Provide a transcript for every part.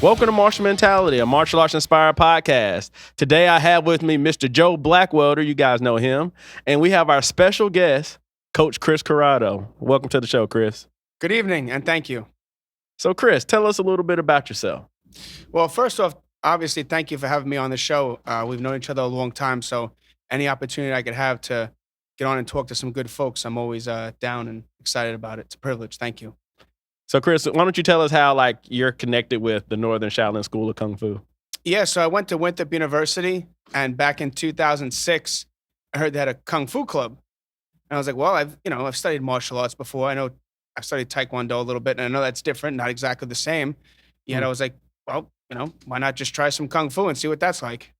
Welcome to Martial Mentality, a martial arts inspired podcast. Today I have with me Mr. Joe Blackwelder. You guys know him. And we have our special guest, Coach Chris Corrado. Welcome to the show, Chris. Good evening, and thank you. So, Chris, tell us a little bit about yourself. Well, first off, obviously, thank you for having me on the show. We've known each other a long time, so any opportunity I could have to get on and talk to some good folks, I'm always down and excited about it. It's a privilege. Thank you. So, Chris, why don't you tell us how you're connected with the Northern Shaolin School of Kung Fu? Yeah, so I went to Winthrop University, and back in 2006, I heard they had a Kung Fu club. And I was like, well, I've studied martial arts before. I know I've studied Taekwondo a little bit, and I know that's different, not exactly the same. Yet I was like, well, why not just try some Kung Fu and see what that's like?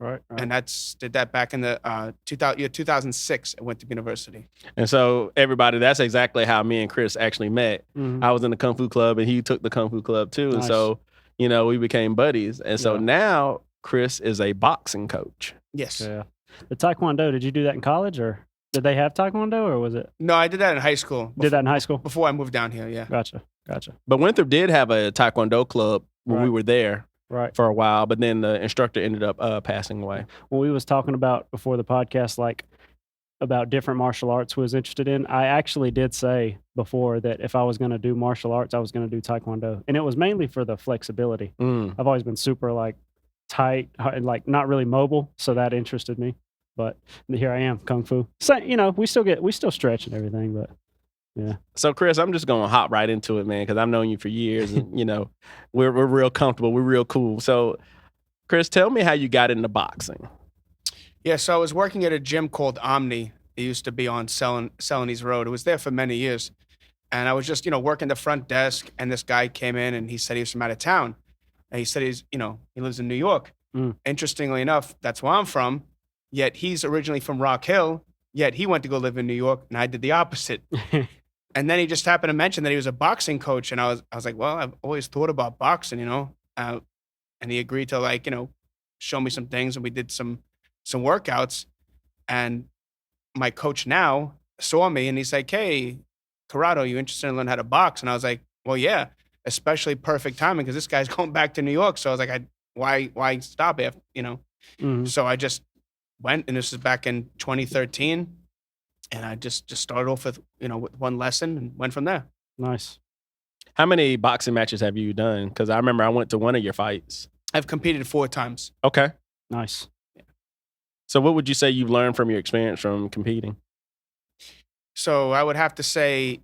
Right. And did that back in the 2006 at Winthrop University. And so, everybody, that's exactly how me and Chris actually met. Mm-hmm. I was in the Kung Fu club, and he took the Kung Fu club too. Nice. And so, we became buddies. And so now Chris is a boxing coach. Yes. Yeah. The Taekwondo, did you do that in college, or did they have Taekwondo, or was it? No, I did that in high school. Did that in high school? Before I moved down here, yeah. Gotcha. But Winthrop did have a Taekwondo club when we Right. were there Right. for a while, but then the instructor ended up passing away. When we was talking about before the podcast, about different martial arts was interested in, I actually did say before that if I was going to do martial arts, I was going to do Taekwondo. And it was mainly for the flexibility. I've always been super tight and not really mobile. So that interested me. But here I am, Kung Fu. So, we still stretch and everything, but yeah. So, Chris, I'm just going to hop right into it, man, because I've known you for years and, we're real comfortable. We're real cool. So, Chris, tell me how you got into boxing. Yeah, so I was working at a gym called Omni. It used to be on Celanese Road. It was there for many years. And I was just, working the front desk, and this guy came in, and he said he was from out of town. And he said he lives in New York. Interestingly enough, that's where I'm from, yet he's originally from Rock Hill, yet he went to go live in New York, and I did the opposite. And then he just happened to mention that he was a boxing coach, and I was like, well, I've always thought about boxing, and he agreed to show me some things, and we did some workouts. And my coach now saw me, and he's like, hey, Corrado, you interested in learning how to box? And I was like, well, yeah, especially perfect timing because this guy's going back to New York. So I was like, why stop after, So I just went, and this was back in 2013. And I just started off with one lesson and went from there. Nice. How many boxing matches have you done? Because I remember I went to one of your fights. I've competed 4 times. Okay. Nice. Yeah. So what would you say you've learned from your experience from competing? So I would have to say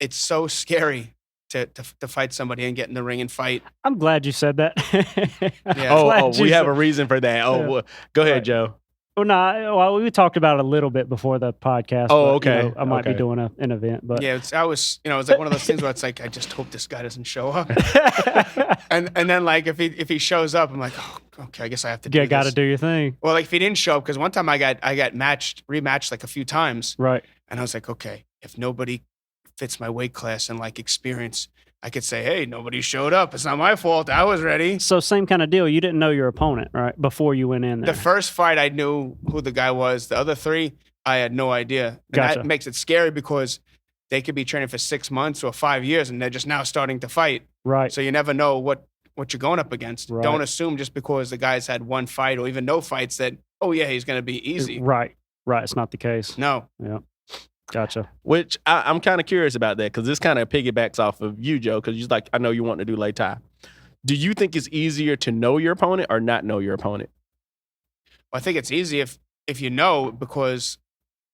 it's so scary to fight somebody and get in the ring and fight. I'm glad you said that. Yeah. We have a reason for that. Oh, well, go ahead, Joe. Well, we talked about it a little bit before the podcast. Oh, but, okay. I might be doing an event, but yeah, it was like one of those things where it's like, I just hope this guy doesn't show up. and then if he shows up, I'm like, oh, okay, I guess I have to do this. Got to do your thing. Well, if he didn't show up, because one time I got rematched a few times. Right. And I was like, okay, if nobody fits my weight class and experience, I could say, hey, nobody showed up. It's not my fault. I was ready. So same kind of deal. You didn't know your opponent, right? Before you went in there. The first fight, I knew who the guy was. The other 3, I had no idea. And Gotcha. that makes it scary because they could be training for 6 months or 5 years, and they're just now starting to fight. Right. So you never know what you're going up against. Right. Don't assume just because the guy's had one fight or even no fights that, oh, yeah, he's going to be easy. Right. It's not the case. No. Yeah. Gotcha. Which I'm kind of curious about that because this kind of piggybacks off of you, Joe, because I know you want to do Lei Tai. Do you think it's easier to know your opponent or not know your opponent? Well, I think it's easy if you know, because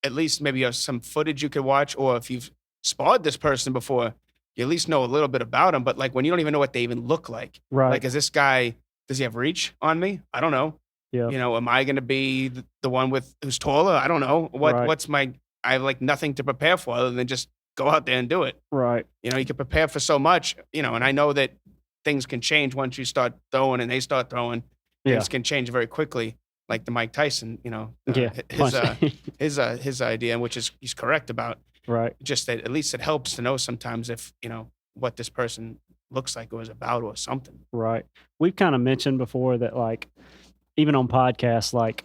at least maybe you have some footage you could watch, or if you've sparred this person before, you at least know a little bit about them. But when you don't even know what they even look like. Right. Is this guy, does he have reach on me? I don't know. Yeah. Am I going to be the one who's taller? I don't know. Right. I have nothing to prepare for other than just go out there and do it. Right. You can prepare for so much, and I know that things can change once you start throwing and they start throwing. Yeah. Things can change very quickly, like the Mike Tyson, his idea, which is he's correct about. Right. Just that at least it helps to know sometimes if, what this person looks like or is about or something. Right. We've kind of mentioned before that even on podcasts,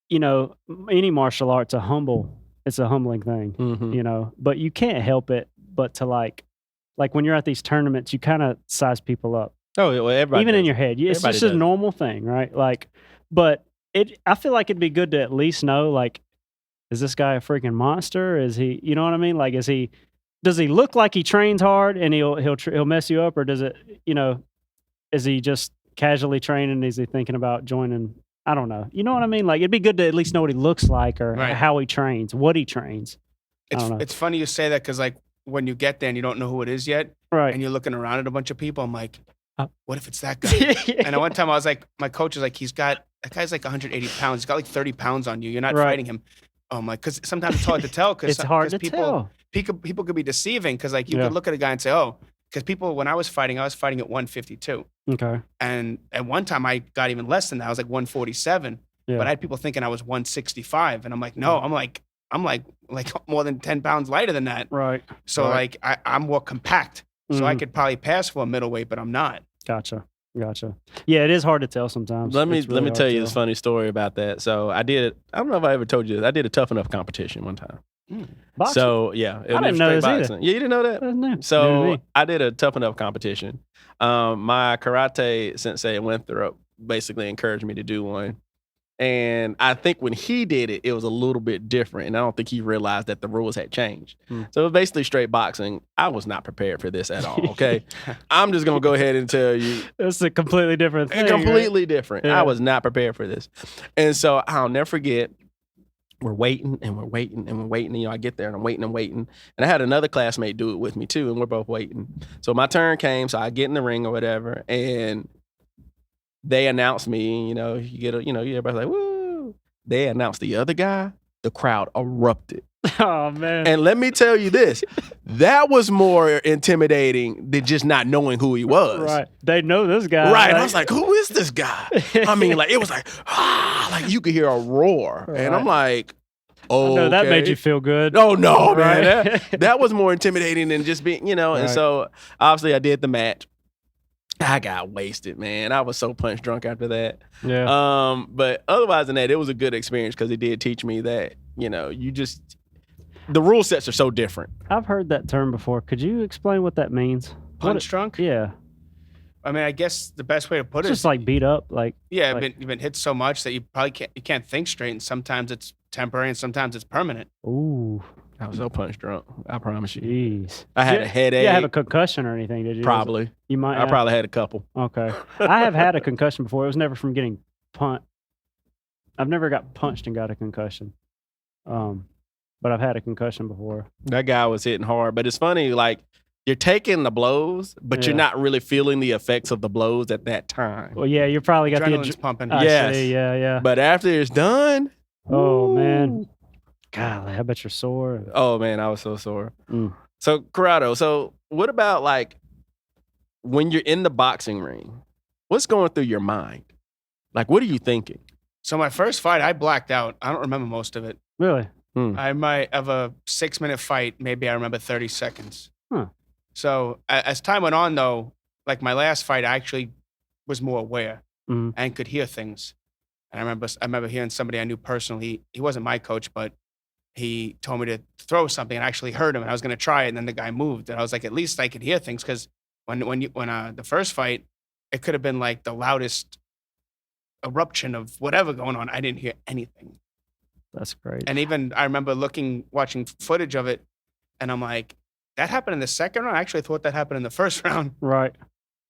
any martial art's it's a humbling thing, but you can't help it but to like when you're at these tournaments, you kind of size people up. Oh, well, everybody even in does your it. head. It's Everybody just a does it. normal thing, right? Like, but I feel like it'd be good to at least know, like, is this guy a freaking monster? Is he, you know what I mean? Like, does he look like he trains hard and he'll mess you up, or does it, is he just casually training? Is he thinking about joining? I don't know. You know what I mean? Like, it'd be good to at least know what he looks like or Right. how he trains, what he trains. I don't know. It's funny you say that because, like, when you get there and you don't know who it is yet, Right. and you're looking around at a bunch of people, I'm like, Uh, what if it's that guy? And at one time I was like, my coach was like, that guy's like 180 pounds. He's got like 30 pounds on you. You're not Right. fighting him. I'm like, because sometimes it's hard to tell. It's hard to people, tell. People could be deceiving because, like, you Yeah. could look at a guy and say, oh, because when I was fighting at 152. Okay. And at one time I got even less than that. I was like 147. Yeah. But I had people thinking I was 165. And I'm like, no, I'm like more than 10 pounds lighter than that. Right. So Right. like I'm more compact. So I Mhm. could probably pass for a middleweight, but I'm not. Gotcha. Yeah, it is hard to tell sometimes. Let me It's really hard tell to you this funny story about that. So I don't know if I ever told you this. I did a Tough Enough competition one time. Boxing? So yeah, it I was didn't know straight this either. boxing. Yeah, you didn't know that? That's new. New to So me. I did a Tough Enough competition. My karate sensei in Winthrop basically encouraged me to do one. And I think when he did it, it was a little bit different. And I don't think he realized that the rules had changed. So it was basically straight boxing. I was not prepared for this at all, okay? I'm just going to go ahead and tell you. It's a completely different thing. Completely different. Yeah. I was not prepared for this. And so I'll never forget, we're waiting and we're waiting and we're waiting. And, I get there and I'm waiting and waiting. And I had another classmate do it with me too, and we're both waiting. So my turn came, so I get in the ring or whatever, and they announced me, everybody's like, woo. They announced the other guy, the crowd erupted. Oh, man. And let me tell you this, that was more intimidating than just not knowing who he was. Right. They know this guy. Right. And I was like, who is this guy? I mean, like, it was like, like you could hear a roar. Right. And I'm like, oh, no, that made you feel good. Oh, no, man. Right. That was more intimidating than just being, And Right. so obviously I did the match. I got wasted, man. I was so punch drunk after that. Yeah. But otherwise than that, it was a good experience because it did teach me that, the rule sets are so different. I've heard that term before. Could you explain what that means? Punch drunk? Yeah. I mean, I guess the best way to put It's it just is, like beat up. Like, yeah, like- you've been hit so much that you probably can't think straight, and sometimes it's temporary and sometimes it's permanent. ooh, I was so punch drunk. I promise you. jeez. I had a headache. You have a concussion or anything, did you? Probably. You might I have. probably had a couple. Okay. I have had a concussion before. It was never from getting punched. I've never got punched and got a concussion. But I've had a concussion before. That guy was hitting hard. But it's funny, like, you're taking the blows, but you're Yeah. not really feeling the effects of the blows at that time. Well, yeah, you probably got Adrenaline's pumping. I Yes. see, yeah. But after it's done, Oh, woo. man. Golly, I bet you're sore. Oh, man, I was so sore. Mm. So, Corrado, what about, like, when you're in the boxing ring, what's going through your mind? Like, what are you thinking? So my first fight, I blacked out. I don't remember most of it. Really? I might have a 6-minute fight. Maybe I remember 30 seconds. Huh. So as time went on, though, like my last fight, I actually was more aware Mhm. and could hear things. And I remember hearing somebody I knew personally. He wasn't my coach, but he told me to throw something, and I actually heard him. And I was going to try it, and then the guy moved, and I was like, at least I could hear things, because when the first fight, it could have been like the loudest eruption of whatever going on. I didn't hear anything. That's great. And even I remember watching footage of it, and I'm like, that happened in the second round? I actually thought that happened in the first round. Right.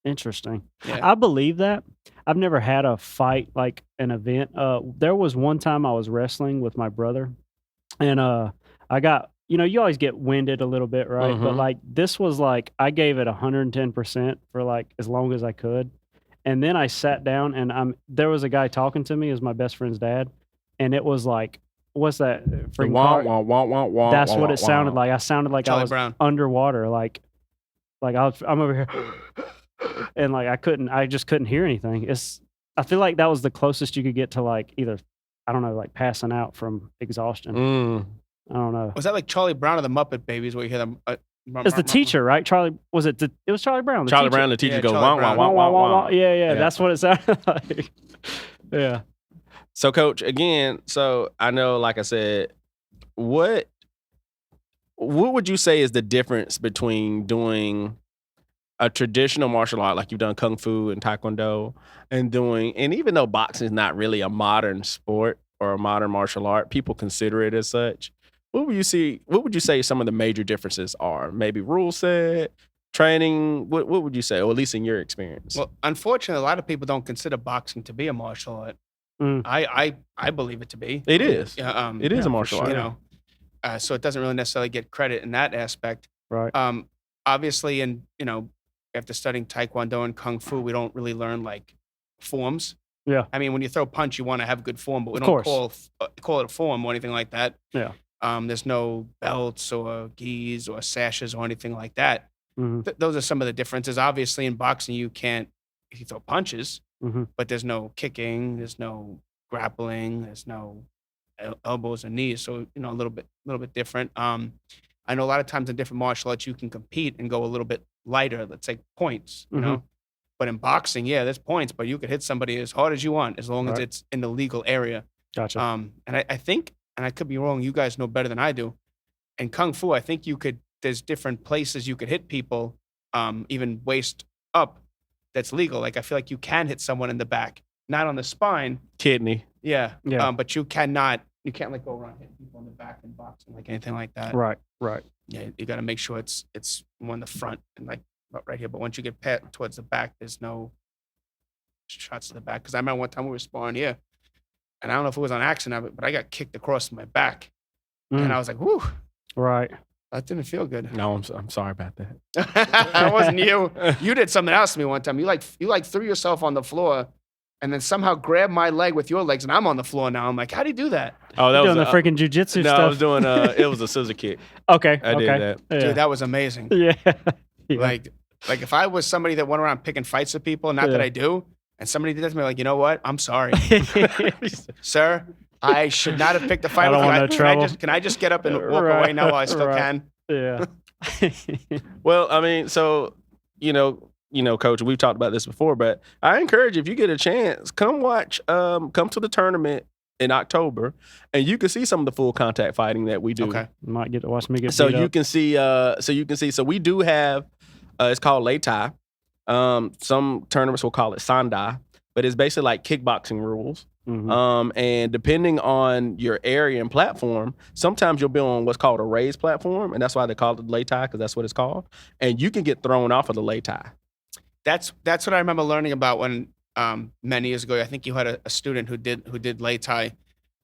Interesting. Yeah. I believe that. I've never had a fight, like an event. There was one time I was wrestling with my brother, and I got, you always get winded a little bit, right? But Mhm. like this was like I gave it 110% for like as long as I could. And then I sat down, and there was a guy talking to me as my best friend's dad, and it was like, what's that? freaking car- That's what it sounded like. I sounded like I Charlie was Brown. underwater, like I'm over here, and like I just couldn't hear anything. I feel like that was the closest you could get to like either, I don't know, like passing out from exhaustion. Mm. I don't know. Was that like Charlie Brown or the Muppet Babies, where you hear them? It's the teacher, right? Charlie, was it? It was Charlie Brown. Charlie Brown, the teacher Yeah, goes, Charlie wah, wah, Brown. wah, wah, wah. Yeah, Yeah. that's what it sounded like. Yeah. So, Coach, again, I know, like I said, what would you say is the difference between doing a traditional martial art, like you've done kung fu and taekwondo, and even though boxing is not really a modern sport or a modern martial art, people consider it as such. What would you say some of the major differences are? Maybe rule set, training. What would you say, or at least in your experience? Well, unfortunately, a lot of people don't consider boxing to be a martial art. Mm. I believe it to be. It is. Yeah, It is a martial art. You know, so it doesn't really necessarily get credit in that aspect. Right. Obviously, after studying Taekwondo and Kung Fu, we don't really learn like forms. Yeah. I mean, when you throw a punch, you want to have good form, but we Of don't course. call it a form or anything like that. Yeah. There's no belts or gis or sashes or anything like that. Hmm. Those are some of the differences. Obviously, in boxing, you throw punches, Hmm. but there's no kicking, there's no grappling, there's no elbows and knees. So a little bit different. I know a lot of times in different martial arts, you can compete and go a little bit lighter. Let's say points, Mhm. But in boxing, yeah, there's points, but you could hit somebody as hard as you want as long as Right. it's in the legal area. Gotcha. And I think, and I could be wrong, you guys know better than I do. In Kung Fu, I think there's different places you could hit people, even waist up, that's legal. Like I feel like you can hit someone in the back, not on the spine. Kidney. Yeah. Yeah. But you can't like go around hitting people in the back in boxing, like anything like that. Right. Yeah, you got to make sure it's more in the front and like right here. But once you get towards the back, there's no shots to the back. Because I remember one time we were sparring here, and I don't know if it was on accident, but I got kicked across my back, and Mm. I was like, "Whew, Right. that didn't feel good." No, I'm sorry about that. That wasn't you. You did something else to me one time. You threw yourself on the floor, and then somehow grabbed my leg with your legs, and I'm on the floor now. I'm like, "How do you do that?" Oh, that Doing was the freaking jujitsu no, stuff. I was doing it was a scissor kick. Okay. I did that. Yeah. Dude, that was amazing. Yeah. Yeah. Like if I was somebody that went around picking fights with people, not that Yeah. I do, and somebody did that to me, like, you know what? I'm sorry, sir. I should not have picked a fight I with don't you. want no trouble. Can I just get up and walk Right, away now while I still right. can? Yeah. Well, I mean, so Coach, we've talked about this before, but I encourage you, if you get a chance, come to the tournament in October, and you can see some of the full contact fighting that we do. Okay. Might get to watch me get So beat you up. can see. So we do have. It's called Lei Tai. Some tournaments will call it Sandai, but it's basically like kickboxing rules. Mhm. And depending on your area and platform, sometimes you'll be on what's called a raised platform, and that's why they call it Lei Tai, because that's what it's called. And you can get thrown off of the Lei Tai. That's what I remember learning about when many years ago. I think you had a student who did Lei Tai,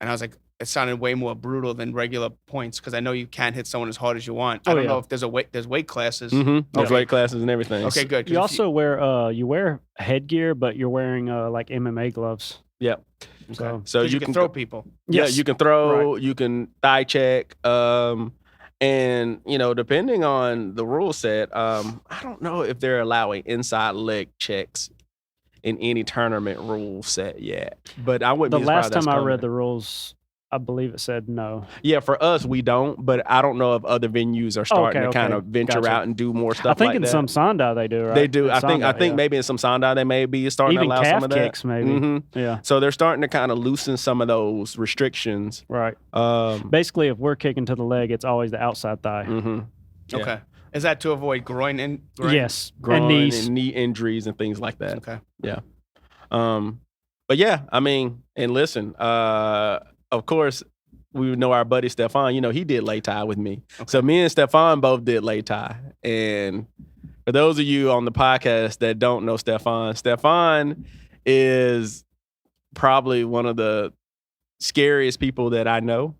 and I was like, it sounded way more brutal than regular points because I know you can't hit someone as hard as you want. I Oh, don't yeah. know if there's weight classes. Mm-hmm. There's Okay. weight classes and everything. Okay, good. 'cause You if also wear headgear, but you're wearing like MMA gloves. Yep. So So 'cause you can throw people. Yeah, Yes. you can throw, you can thigh check, and depending on the rule set, I don't know if they're allowing inside leg checks in any tournament rule set yet. But I wouldn't the be last surprised that's time I coming. read the rules, I believe it said no. Yeah, for us we don't, but I don't know if other venues are starting to kind okay. of venture Gotcha. out and do more I stuff think like in that. some Sandai they do, right? They do. In I think Sandai, maybe in some Sandai they may be starting even to allow calf some of that. kicks, maybe. Mhm. Yeah, So they're starting to kind of loosen some of those restrictions. right. Um, Basically, if we're kicking to the leg, it's always the outside thigh. mhm. Yeah. Okay. Is that to avoid groin? Yes, Groin and knees. and knee injuries and things like that. Okay. But yeah, I mean, and listen, of course, we know our buddy Stefan. He did Lei Tai with me. Okay. So me and Stefan both did Lei Tai. And for those of you on the podcast that don't know Stefan is probably one of the scariest people that I know.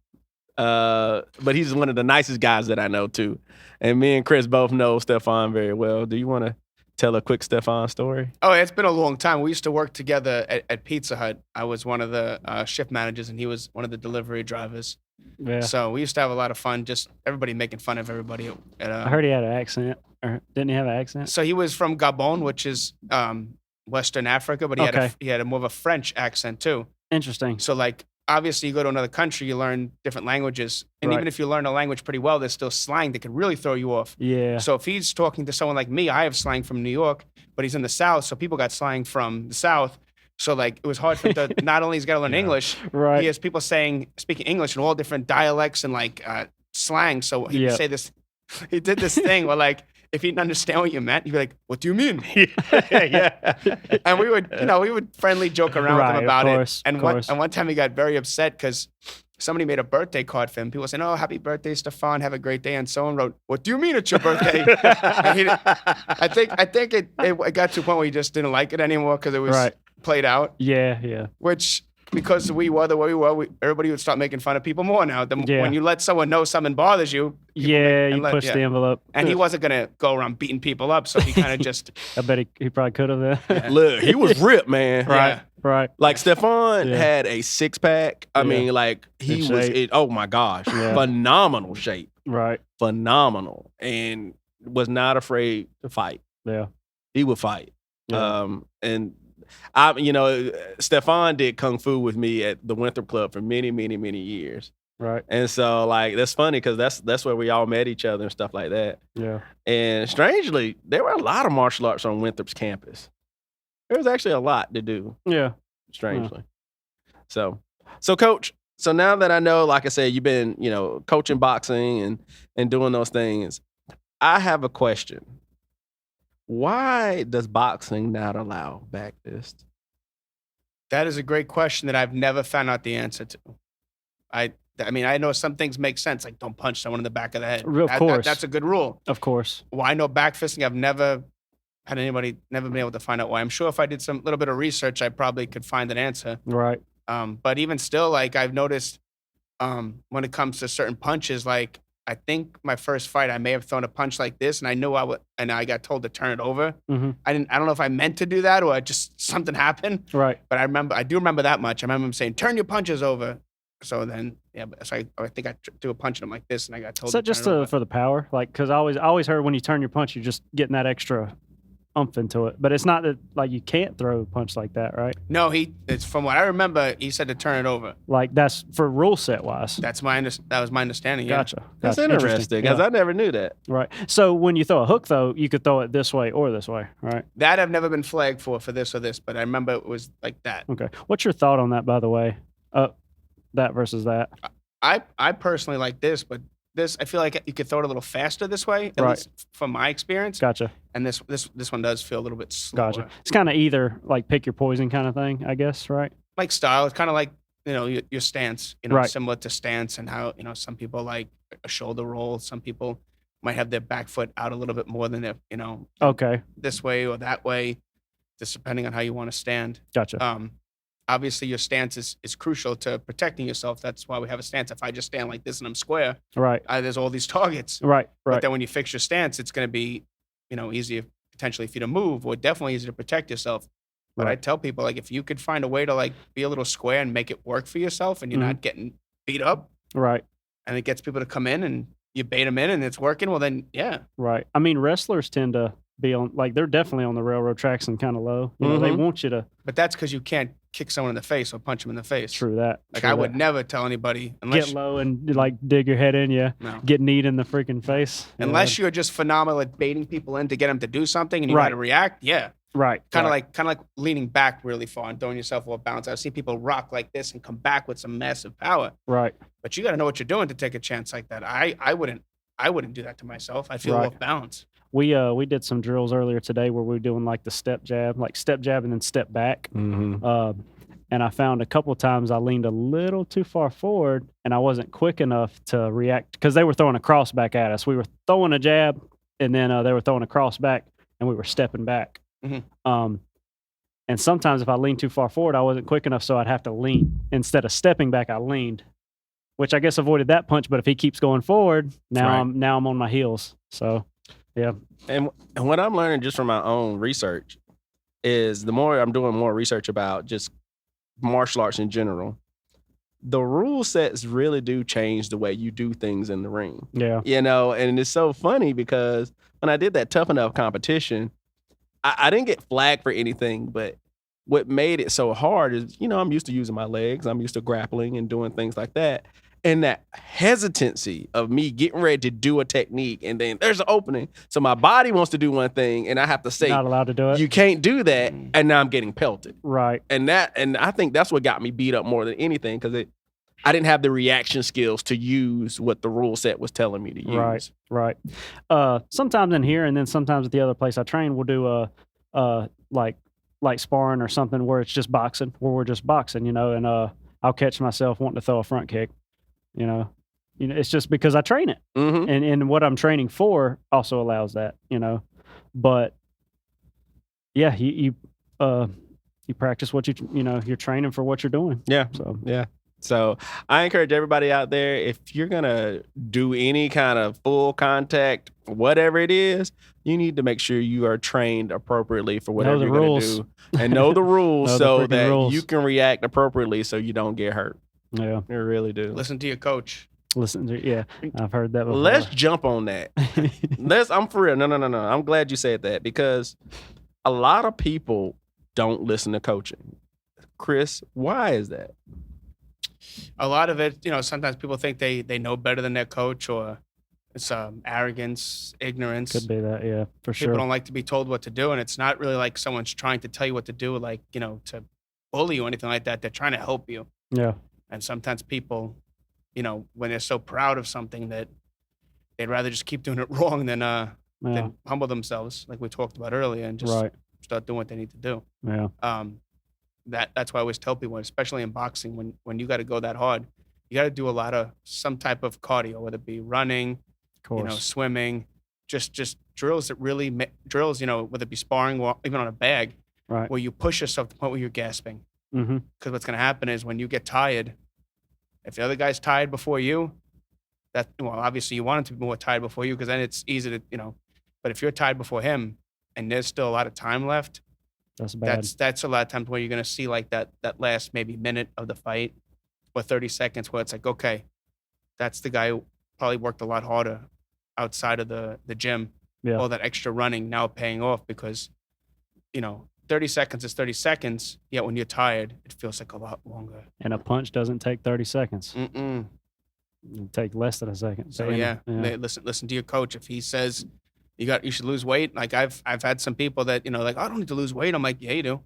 But he's one of the nicest guys that I know too. And me and Chris both know Stefan very well. Do you want to tell a quick Stefan story? Oh, it's been a long time. We used to work together at Pizza Hut. I was one of the shift managers, and he was one of the delivery drivers. Yeah. So we used to have a lot of fun, just everybody making fun of everybody. I heard he had an accent. Or didn't he have an accent? So he was from Gabon, which is Western Africa, but he had a more of a French accent too. Interesting. So like obviously you go to another country, you learn different languages, and Right. even if you learn a language pretty well, there's still slang that can really throw you off. Yeah. So if he's talking to someone like me, I have slang from New York, but he's in the South, so people got slang from the South. So like it was hard for him to not only he's got to learn English, Right. he has people speaking English in all different dialects and like slang. So he would Yeah. say this. He did this thing where like if he didn't understand what you meant, he'd be like, "What do you mean?" yeah. And we would friendly joke around with Right, him of about course, it. of course. And one time he got very upset because somebody made a birthday card for him. People said, "Oh, happy birthday, Stefan. Have a great day." And someone wrote, "What do you mean it's your birthday?" And I think it got to a point where he just didn't like it anymore because it was Right. played out. Yeah. Which, because we were the way we were, everybody would start making fun of people more now. Yeah. When you let someone know something bothers you, You push the envelope. and he wasn't gonna go around beating people up, so he kind of just I bet he probably could have then. Look, he was ripped, man. Right. Right. Like Stefan Yeah. had a 6-pack. I Yeah. mean, like he In was. shape. Oh my gosh, Yeah. phenomenal shape, Right. phenomenal, and was not afraid to fight. Yeah. He would fight. Yeah. And Stefan did kung fu with me at the Winthrop Club for many, many, many years. Right. And so, like, that's funny because that's where we all met each other and stuff like that. Yeah. And strangely, there were a lot of martial arts on Winthrop's campus. There was actually a lot to do, Yeah. strangely. So Coach, so now that I know, like I said, you've been, coaching boxing and doing those things, I have a question. Why does boxing not allow back fist? That is a great question that I've never found out the answer to. I mean, I know some things make sense, like don't punch someone in the back of the head. Of course. That's a good rule. Of course. Why no back fisting? I've never been able to find out why. I'm sure if I did some little bit of research, I probably could find an answer. Right. But even still, like I've noticed when it comes to certain punches, like I think my first fight, I may have thrown a punch like this, and I knew I would, and I got told to turn it over. Mm-hmm. I don't know if I meant to do that or just something happened. Right. But I do remember that much. I remember him saying, "Turn your punches over." So then, so I think I threw a punch at him like this, and I got told. Is that to just turn it over. for the power? Like, because I always heard when you turn your punch, you're just getting that extra umph into it. But it's not that like you can't throw a punch like that, right? No, it's from what I remember. He said to turn it over. Like that's for rule set wise. That was my understanding. Yeah. Gotcha. That's Gotcha. interesting because I never knew that. Right. So when you throw a hook, though, you could throw it this way or this way, right? That I've never been flagged for this or this, but I remember it was like that. Okay. What's your thought on that, by the way? That versus that. I personally like this, but this I feel like you could throw it a little faster this way, at Right. least from my experience. Gotcha. And this one does feel a little bit slower. Gotcha. It's kind of either like pick your poison kind of thing, I guess, right? Like style, it's kind of like your stance, Right. similar to stance and how some people like a shoulder roll, some people might have their back foot out a little bit more than their Okay. this way or that way, just depending on how you want to stand. Gotcha. Obviously your stance is crucial to protecting yourself. That's why we have a stance. If I just stand like this and I'm square, Right. there's all these targets. Right. But Right. then when you fix your stance, it's going to be, easier potentially for you to move, or definitely easier to protect yourself. But I Right. tell people, like, if you could find a way to like be a little square and make it work for yourself, and you're Mhm. not getting beat up, Right. and it gets people to come in and you bait them in and it's working, well then, yeah. Right. I mean, wrestlers tend to be on, like, they're definitely on the railroad tracks and kind of low. They Mhm. want you to. But that's because you can't kick someone in the face or punch them in the face. True that. Like true I would that. never tell anybody unless Get low and like dig your head in, yeah. no. Get kneed in the freaking face. Unless you're just phenomenal at baiting people in to get them to do something and you know how to Right. react, yeah. Right. Kind of right. like leaning back really far and throwing yourself off balance. I've seen people rock like this and come back with some massive power. Right. But you got to know what you're doing to take a chance like that. I wouldn't do that to myself. I feel Right. off balance. We did some drills earlier today where we were doing like the step jab and then step back. Mm-hmm. And I found a couple of times I leaned a little too far forward and I wasn't quick enough to react because they were throwing a cross back at us. We were throwing a jab and then they were throwing a cross back and we were stepping back. Mhm. And sometimes if I leaned too far forward, I wasn't quick enough, so I'd have to lean. Instead of stepping back, I leaned, which I guess avoided that punch. But if he keeps going forward, now Right. I'm on my heels. So, yeah. And what I'm learning just from my own research is the more I'm doing more research about just martial arts in general, the rule sets really do change the way you do things in the ring. Yeah. And it's so funny because when I did that Tough Enough competition, I didn't get flagged for anything, but what made it so hard is, I'm used to using my legs. I'm used to grappling and doing things like that. And that hesitancy of me getting ready to do a technique and then there's an opening. So my body wants to do one thing and I have to say, Not allowed to do it. you can't do that. And now I'm getting pelted. Right. And I think that's what got me beat up more than anything because I didn't have the reaction skills to use what the rule set was telling me to use. Right. Sometimes in here, and then sometimes at the other place I train, we'll do like sparring or something where it's just boxing, where we're just boxing, and I'll catch myself wanting to throw a front kick. It's just because I train it, and what I'm training for also allows that. But yeah, you practice what you're training for what you're doing. Yeah. So yeah. So I encourage everybody out there, if you're going to do any kind of full contact, whatever it is, you need to make sure you are trained appropriately for whatever you're going to do. And know the rules so that you can react appropriately so you don't get hurt. Yeah. You really do. Listen to your coach. I've heard that before. Let's jump on that. I'm for real. No. I'm glad you said that because a lot of people don't listen to coaching. Chris, why is that? A lot of it, sometimes people think they know better than their coach, or it's arrogance, ignorance. Could be that, yeah, for sure. People don't like to be told what to do, and it's not really like someone's trying to tell you what to do, like, to bully you or anything like that. They're trying to help you. Yeah. And sometimes people, when they're so proud of something that they'd rather just keep doing it wrong than humble themselves, like we talked about earlier, and just start doing what they need to do. Yeah. That's why I always tell people, especially in boxing, when you got to go that hard, you got to do a lot of some type of cardio, whether it be running, swimming, just drills that really drills, whether it be sparring or even on a bag, where you push yourself to the point where you're gasping. Because what's going to happen is when you get tired, if the other guy's tired before you, obviously you want him to be more tired before you, because then it's easy to, but if you're tired before him and there's still a lot of time left, that's bad. That's a lot of times where you're going to see like that last maybe minute of the fight or 30 seconds where it's like, okay, that's the guy who probably worked a lot harder outside of the gym. Yeah. All that extra running now paying off because, 30 seconds is 30 seconds. Yet when you're tired, it feels like a lot longer. And a punch doesn't take 30 seconds. Mm-mm. It'll take less than a second. So listen to your coach. If he says you should lose weight. Like I've had some people that, like, I don't need to lose weight. I'm like, yeah, you do.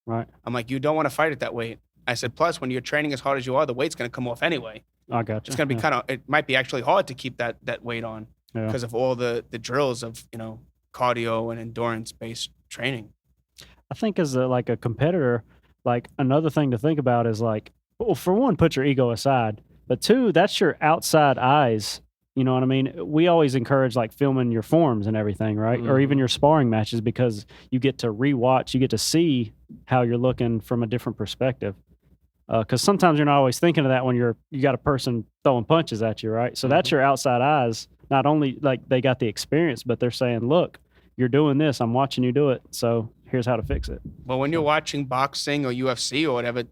Right. I'm like, you don't want to fight at that weight. I said, plus when you're training as hard as you are, the weight's going to come off anyway. I got you. It's going to be it might be actually hard to keep that weight on because of all the drills of, cardio and endurance based training. I think as a competitor, like another thing to think about is like, well, for one, put your ego aside, but two, that's your outside eyes. You know what I mean? We always encourage like filming your forms and everything, right? Or even your sparring matches, because you get to rewatch, you get to see how you're looking from a different perspective. Because sometimes you're not always thinking of that when you got a person throwing punches at you, right? So that's your outside eyes. Not only like they got the experience, but they're saying, look, you're doing this. I'm watching you do it. So here's how to fix it. Well, when you're watching boxing or UFC or whatever,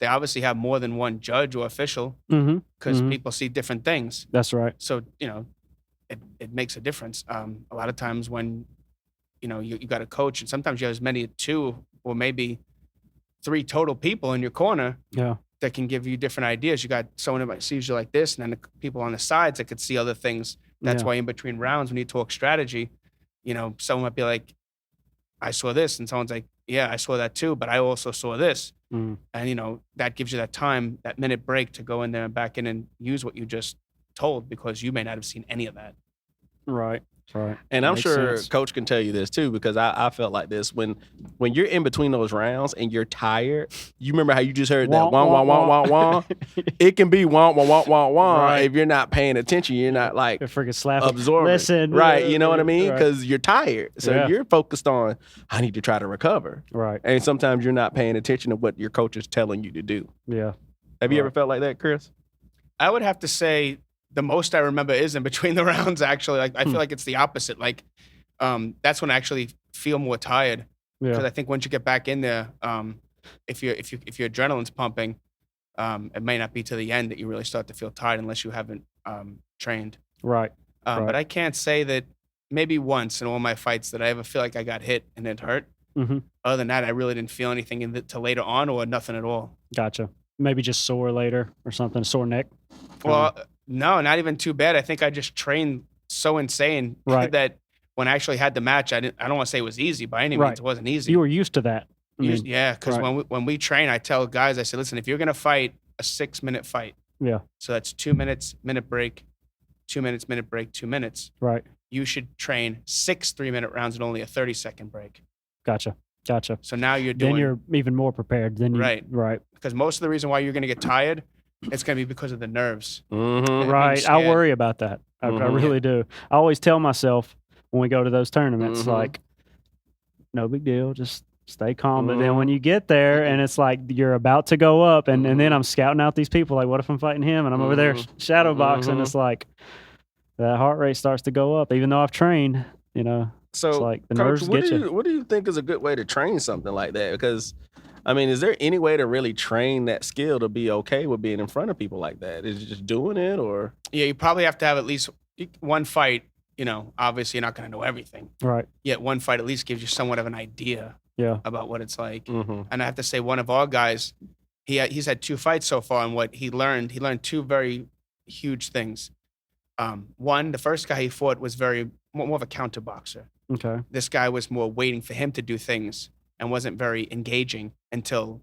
they obviously have more than one judge or official because people see different things. That's right. So, it makes a difference. A lot of times when, you got a coach and sometimes you have as many as 2 or maybe 3 total people in your corner that can give you different ideas. You got someone that sees you like this and then the people on the sides that could see other things. That's why in between rounds, when you talk strategy, someone might be like, I saw this. And someone's like, yeah, I saw that too, but I also saw this. And, that gives you that time, that minute break to go in there and back in and use what you just told because you may not have seen any of that. Right. And I'm sure Coach can tell you this too, because I felt like this when you're in between those rounds and you're tired. You remember how you just heard that wah wah wah wah wah? It can be wah wah wah wah wah if you're not paying attention. You're not like freaking slap absorbing. Listen, right? You know what I mean? Because you're tired, so Yeah. you're focused on I need to try to recover. Right. And sometimes you're not paying attention to what your coach is telling you to do. Yeah. Have you ever felt like that, Chris? I would have to say the most I remember is in between the rounds. Actually, like I feel like it's the opposite. Like that's when I actually feel more tired because I think once you get back in there, if your adrenaline's pumping, it may not be to the end that you really start to feel tired unless you haven't trained. Right. But I can't say that maybe once in all my fights that I ever feel like I got hit and it hurt. Other than that, I really didn't feel anything till later on or nothing at all. Gotcha. Maybe just sore later or something, sore neck. Well, no, not even too bad. I think I just trained so insane that when I actually had the match, I don't want to say it was easy by any means. It wasn't easy. You were used to that. Yeah, because when we train, I tell guys, I said, listen, if you're going to fight a 6-minute fight, Yeah. So that's 2 minutes, minute break, 2 minutes, minute break, 2 minutes. Right. You should train 6 3-minute rounds and only a 30-second break. Gotcha. So now you're doing. Then you're even more prepared. Then you, Right. Right. Because most of the reason why you're going to get tired, it's going to be because of the nerves. Mm-hmm. Right. I scared. worry about that. I really do. I always tell myself when we go to those tournaments, like, no big deal, just stay calm. But then when you get there and it's like you're about to go up, and then I'm scouting out these people, like, what if I'm fighting him? And I'm over there shadow boxing. It's like that heart rate starts to go up, even though I've trained, you know. So, it's like the Coach, nerves get you. What do you think is a good way to train something like that? Because, I mean, is there any way to really train that skill to be okay with being in front of people like that? Is it just doing it, or? Yeah, you probably have to have at least one fight. You know, obviously you're not going to know everything. Right. Yet one fight at least gives you somewhat of an idea about what it's like. Mm-hmm. And I have to say, one of our guys, he's had 2 fights so far, and what he learned 2 very huge things. One, the first guy he fought was more of a counter boxer. Okay. This guy was more waiting for him to do things and wasn't very engaging until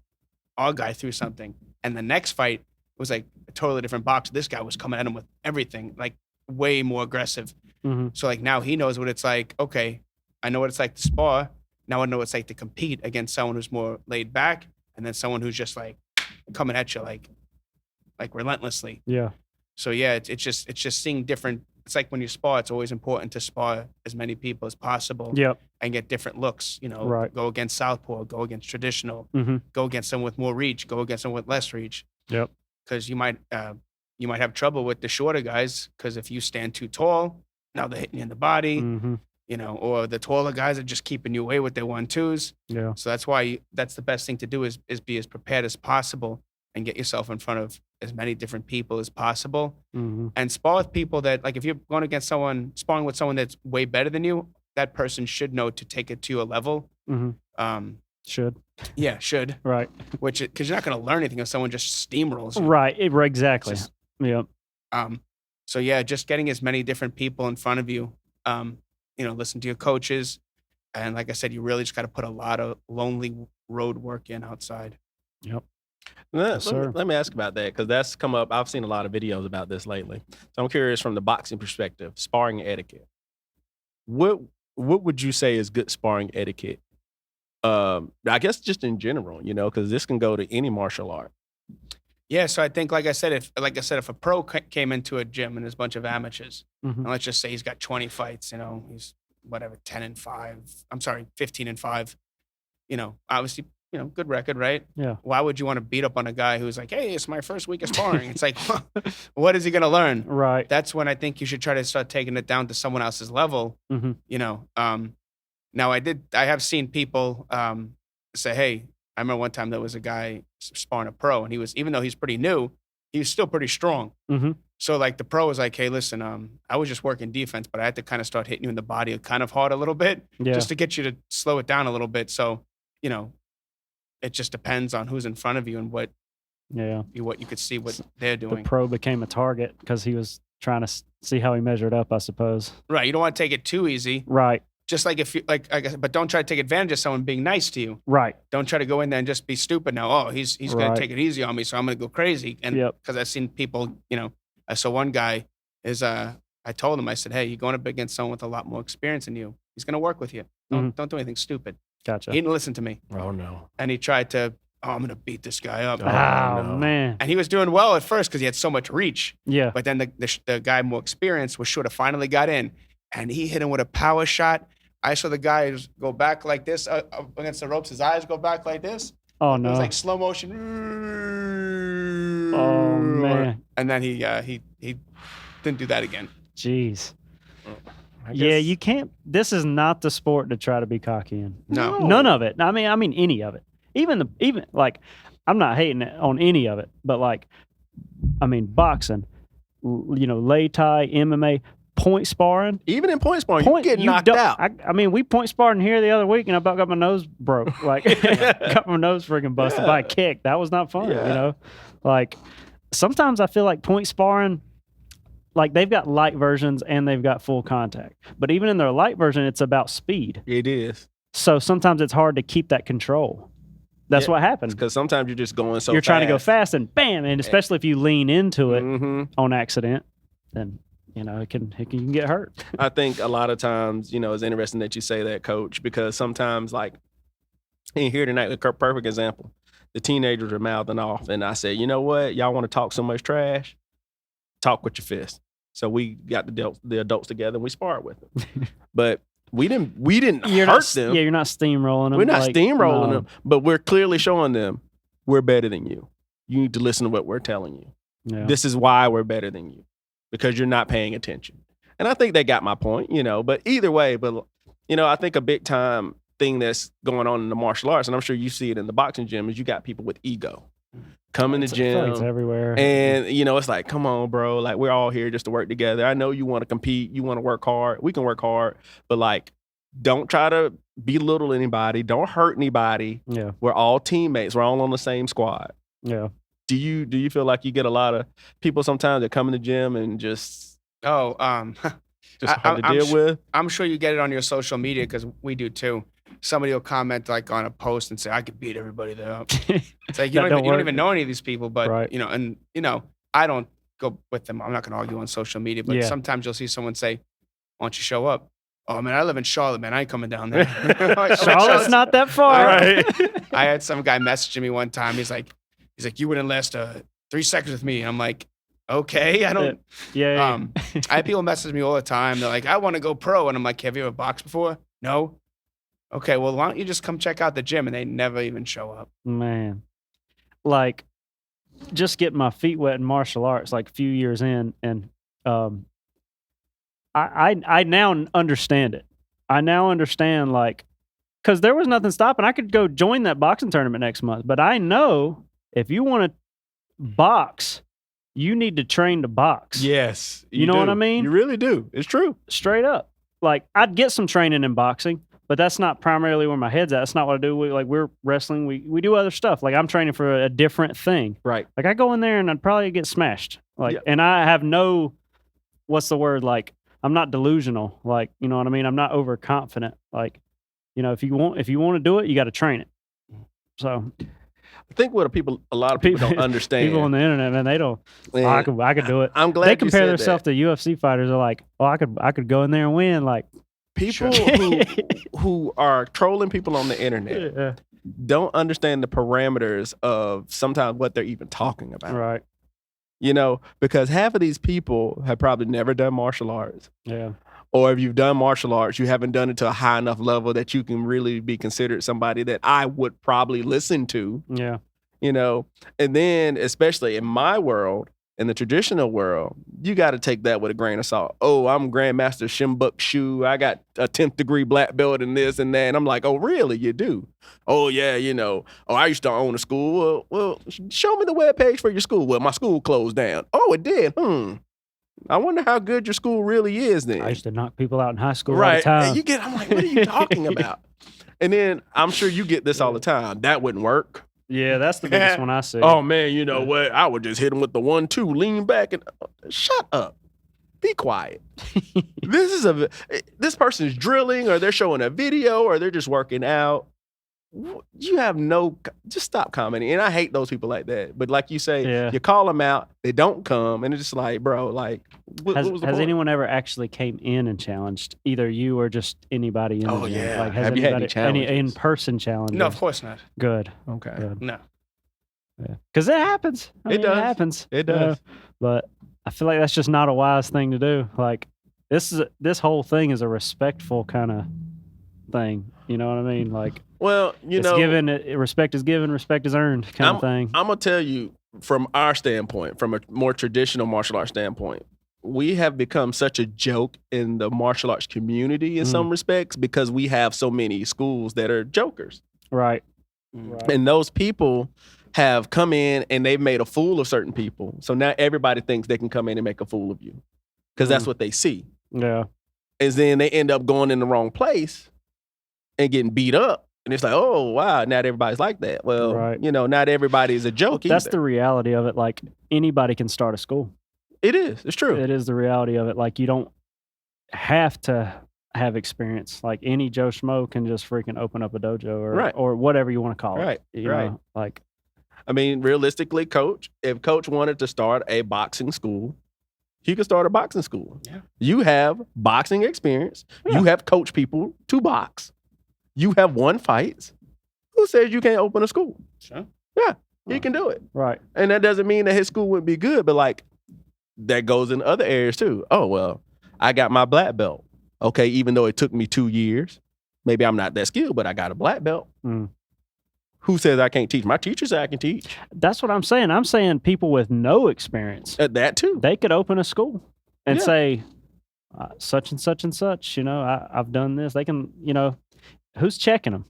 our guy threw something. And the next fight was like a totally different boxer. This guy was coming at him with everything, like way more aggressive. Mm-hmm. So like now he knows what it's like. Okay, I know what it's like to spar. Now I know what it's like to compete against someone who's more laid back, and then someone who's just like coming at you like relentlessly. Yeah. So yeah, it's just seeing different. It's like when you spar, it's always important to spar as many people as possible. Yep. And get different looks. You know, Right. Go against southpaw, go against traditional, Mm-hmm. go against someone with more reach, go against someone with less reach. Yep. Because you might have trouble with the shorter guys. Because if you stand too tall, now they're hitting you in the body. Mm-hmm. You know, or the taller guys are just keeping you away with their 1-2s. Yeah. So that's why that's the best thing to do is be as prepared as possible and get yourself in front of as many different people as possible. Mm-hmm. And spar with people that, like, if you're going against sparring with someone that's way better than you, that person should know to take it to your level. Mm-hmm. Should. Yeah, should. Right. Because you're not going to learn anything if someone just steamrolls you. Right. Exactly. Just- Yep. So yeah, just getting as many different people in front of you. You know, listen to your coaches, and like I said, you really just got to put a lot of lonely road work in outside. Yep. Let me ask about that, because that's come up. I've seen a lot of videos about this lately. So I'm curious, from the boxing perspective, sparring etiquette. What would you say is good sparring etiquette? I guess just in general, you know, because this can go to any martial art. Yeah, so I think, like I said, if a pro came into a gym and there's a bunch of amateurs, Mm-hmm. and let's just say he's got 20 fights, you know, he's whatever 15-5. You know, obviously, you know, good record, right? Yeah. Why would you want to beat up on a guy who's like, hey, it's my first week of sparring? It's like, what is he gonna learn? Right. That's when I think you should try to start taking it down to someone else's level. Mm-hmm. You know, now I have seen people say, hey, I remember one time there was a guy sparring a pro, and even though he's pretty new, he was still pretty strong. Mm-hmm. So like the pro was like, hey, listen, I was just working defense, but I had to kind of start hitting you in the body kind of hard a little bit, Yeah. just to get you to slow it down a little bit. So, you know, it just depends on who's in front of you and what you could see what they're The doing. pro became a target because he was trying to see how he measured up, I suppose. Right. You don't want to take it too easy. Right. Just like if you like I guess, but don't try to take advantage of someone being nice to you. Right. Don't try to go in there and just be stupid. Now, oh, he's gonna Right. take it easy on me, so I'm gonna go crazy. And Yep. because I've seen people, you know, I saw one guy I told him, I said, hey, you're going up against someone with a lot more experience than you. He's gonna work with you. Don't do anything stupid. Gotcha. He didn't listen to me, Oh no. and he tried to, I'm gonna beat this guy up. Oh, no. man. And he was doing well at first because he had so much reach. Yeah. But then the guy more experienced was sure to finally got in, and he hit him with a power shot. I saw the guy go back like this against the ropes. His eyes go back like this. Oh, It was no. like slow motion. Oh, man. And then he didn't do that again. Jeez. I Yeah, guess- you can't. This is not the sport to try to be cocky in. No. None of it. I mean any of it. Even like, I'm not hating on any of it, but like, I mean, boxing, you know, Lei Tai, MMA, point sparring. Even in point sparring, you get knocked don't- out. I mean, we point sparring here the other week, and I about got my nose broke. Like, got my nose freaking busted by a kick. That was not fun, Yeah. you know? Like, sometimes I feel like point sparring, like, they've got light versions and they've got full contact. But even in their light version, it's about speed. It is. So sometimes it's hard to keep that control. That's what happens. Because sometimes you're just going so you're trying to go fast. fast and bam, and especially if you lean into it Mhm. on accident, then it can get hurt. I think a lot of times, it's interesting that you say that, Coach, because sometimes, like, in here tonight, a perfect example, the teenagers are mouthing off, and I said, you know what, y'all want to talk so much trash? Talk with your fist. So we got the adults together and we sparred with them, but we didn't hurt them. Yeah, you're not steamrolling them. We're not steamrolling no. them, but we're clearly showing them we're better than you. You need to listen to what we're telling you. Yeah. This is why we're better than you, because you're not paying attention. And I think they got my point, but either way, I think a big time thing that's going on in the martial arts, and I'm sure you see it in the boxing gym, is you got people with ego come in the I feel like gym. it's everywhere. And, it's like, come on, bro. Like, we're all here just to work together. I know you want to compete. You want to work hard. We can work hard. But, like, don't try to belittle anybody. Don't hurt anybody. Yeah. We're all teammates. We're all on the same squad. Yeah. Do you feel like you get a lot of people sometimes that come in the gym and just hard to deal with? I'm sure you get it on your social media, because we do too. Somebody will comment like on a post and say, I could beat everybody there up. It's like, you don't even know any of these people, but right. I don't go with them. I'm not going to argue on social media, but sometimes you'll see someone say, why don't you show up? Oh man, I live in Charlotte, man. I ain't coming down there. Charlotte's not that far. Right. I had some guy messaging me one time. He's like, you wouldn't last 3 seconds with me. And I'm like, okay, I don't. Yeah. I have people message me all the time. They're like, I want to go pro. And I'm like, have you ever boxed before? No. Okay, well, why don't you just come check out the gym? And they never even show up. Man, like, just getting my feet wet in martial arts, like a few years in, and I now understand it. I now understand, like, because there was nothing stopping. I could go join that boxing tournament next month, but I know if you want to box, you need to train to box. Yes. You know do. what I mean? You really do. It's true. Straight up. Like, I'd get some training in boxing, but that's not primarily where my head's at. That's not what I do. We're wrestling. We do other stuff. Like, I'm training for a different thing. Right. Like, I go in there and I'd probably get smashed. Like, and I have no, what's the word? Like, I'm not delusional. Like, you know what I mean? I'm not overconfident. Like, if you want to do it, you got to train it. So, I think what a lot of people don't understand. People on the internet, man, they don't. Man, I could do it. I'm glad they compare you said themselves to UFC fighters. They're like, oh, I could go in there and win. Like, people who are trolling people on the internet don't understand the parameters of sometimes what they're even talking about. Right. Because half of these people have probably never done martial arts. Yeah. Or if you've done martial arts, you haven't done it to a high enough level that you can really be considered somebody that I would probably listen to. Yeah. And then, especially in my world, in the traditional world, you got to take that with a grain of salt. Oh, I'm Grandmaster Shimbuk Shu. I got a 10th degree black belt and this and that. And I'm like, oh, really? You do? Oh, yeah, Oh, I used to own a school. Well, show me the webpage for your school. Well, my school closed down. Oh, it did? I wonder how good your school really is then. I used to knock people out in high school right. all the time. And I'm like, what are you talking about? And then I'm sure you get this all the time. That wouldn't work. Yeah, that's the biggest one I see. Oh, man, you know what? I would just hit him with the 1-2, lean back, and shut up. Be quiet. This person is drilling, or they're showing a video, or they're just working out. You have just stop commenting. And I hate those people like that. But like you say, you call them out, they don't come, and it's just like, bro, like, what was the has point? anyone ever actually came in and challenged either you or just anybody in the gym? Yeah. Like, has have you had anybody any in-person challenges? No, of course not. Good. Okay. Good. No. Yeah. Because it happens. It does. It happens. It does. But I feel like that's just not a wise thing to do. Like, this whole thing is a respectful kind of thing. You know what I mean? Like, well, respect is given, respect is earned kind of thing. I'm going to tell you, from our standpoint, from a more traditional martial arts standpoint, we have become such a joke in the martial arts community in some respects because we have so many schools that are jokers. Right. And those people have come in and they've made a fool of certain people. So now everybody thinks they can come in and make a fool of you because that's what they see. Yeah. And then they end up going in the wrong place and getting beat up. And it's like, oh, wow, not everybody's like that. Well, not everybody is a joke either. That's the reality of it. Like, anybody can start a school. It is. It's true. It is the reality of it. Like, you don't have to have experience. Like any Joe Schmo can just freaking open up a dojo Right. or whatever you want to call Right, it. You right. know, like I mean, realistically, if Coach wanted to start a boxing school, he could start a boxing school. Yeah. You have boxing experience. Yeah. You have coached people to box. You have won fights. Who says you can't open a school? Sure. Yeah, he can do it. right. And that doesn't mean that his school wouldn't be good, but like that goes in other areas too. Oh, well, I got my black belt. Okay, even though it took me 2 years, maybe I'm not that skilled, but I got a black belt. Mm. Who says I can't teach? My teacher said I can teach. That's what I'm saying. I'm saying people with no experience, That too. they could open a school and Yeah. say, such and such and such, you know, I've done this. They can, you know, who's checking them?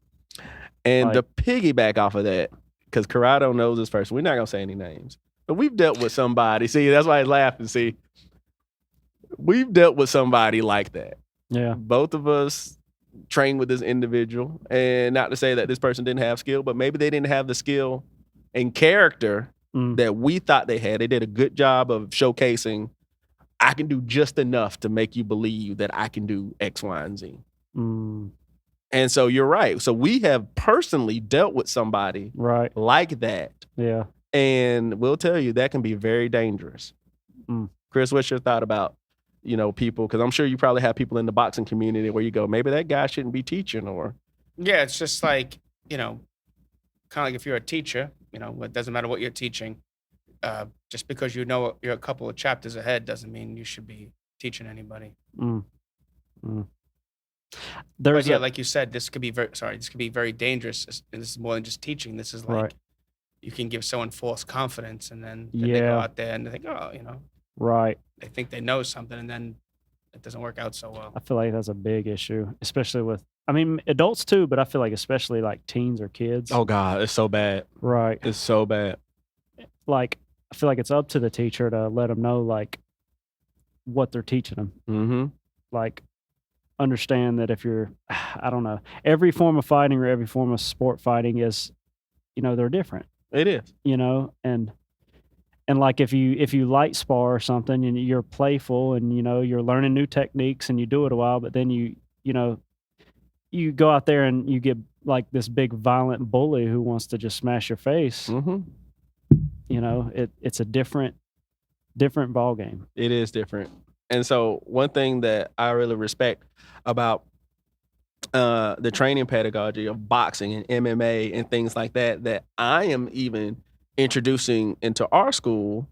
And to piggyback off of that, because Corrado knows this person, we're not going to say any names, but we've dealt with somebody. See, that's why he's laughing. See, we've dealt with somebody like that. Yeah. Both of us trained with this individual, and not to say that this person didn't have skill, but maybe they didn't have the skill and character that we thought they had. They did a good job of showcasing, I can do just enough to make you believe that I can do X, Y, and Z. Mm. And so you're right. So we have personally dealt with somebody Right. like that. Yeah. And we'll tell you that can be very dangerous. Mm. Chris, what's your thought about, you know, people? Because I'm sure you probably have people in the boxing community where you go, maybe that guy shouldn't be teaching, or Yeah, it's just like, you know, kind of like if you're a teacher, you know, it doesn't matter what you're teaching. Just because you know you're a couple of chapters ahead doesn't mean you should be teaching anybody. Mm. Mm. But There's yeah, a, like you said, this could be very dangerous. And this is more than just teaching. This is like Right. you can give someone false confidence, and then they go Yeah. out there and they think, oh, you know, right. they think they know something, and then it doesn't work out so well. I feel like that's a big issue, especially with, I mean, adults too, but I feel like especially like teens or kids. oh God, it's so bad. Right. It's so bad. Like, I feel like it's up to the teacher to let them know, like, what they're teaching them. Mm-hmm. Like, understand that if you're, I don't know, every form of fighting or every form of sport fighting is, you know, they're different, It is. you know, and like if you light spar or something and you're playful and, you know, you're learning new techniques and you do it a while, but then you know, you go out there and you get like this big violent bully who wants to just smash your face, Mm-hmm. you know, it's a different ball game. It is different. And so one thing that I really respect about the training pedagogy of boxing and MMA and things like that, that I am even introducing into our school,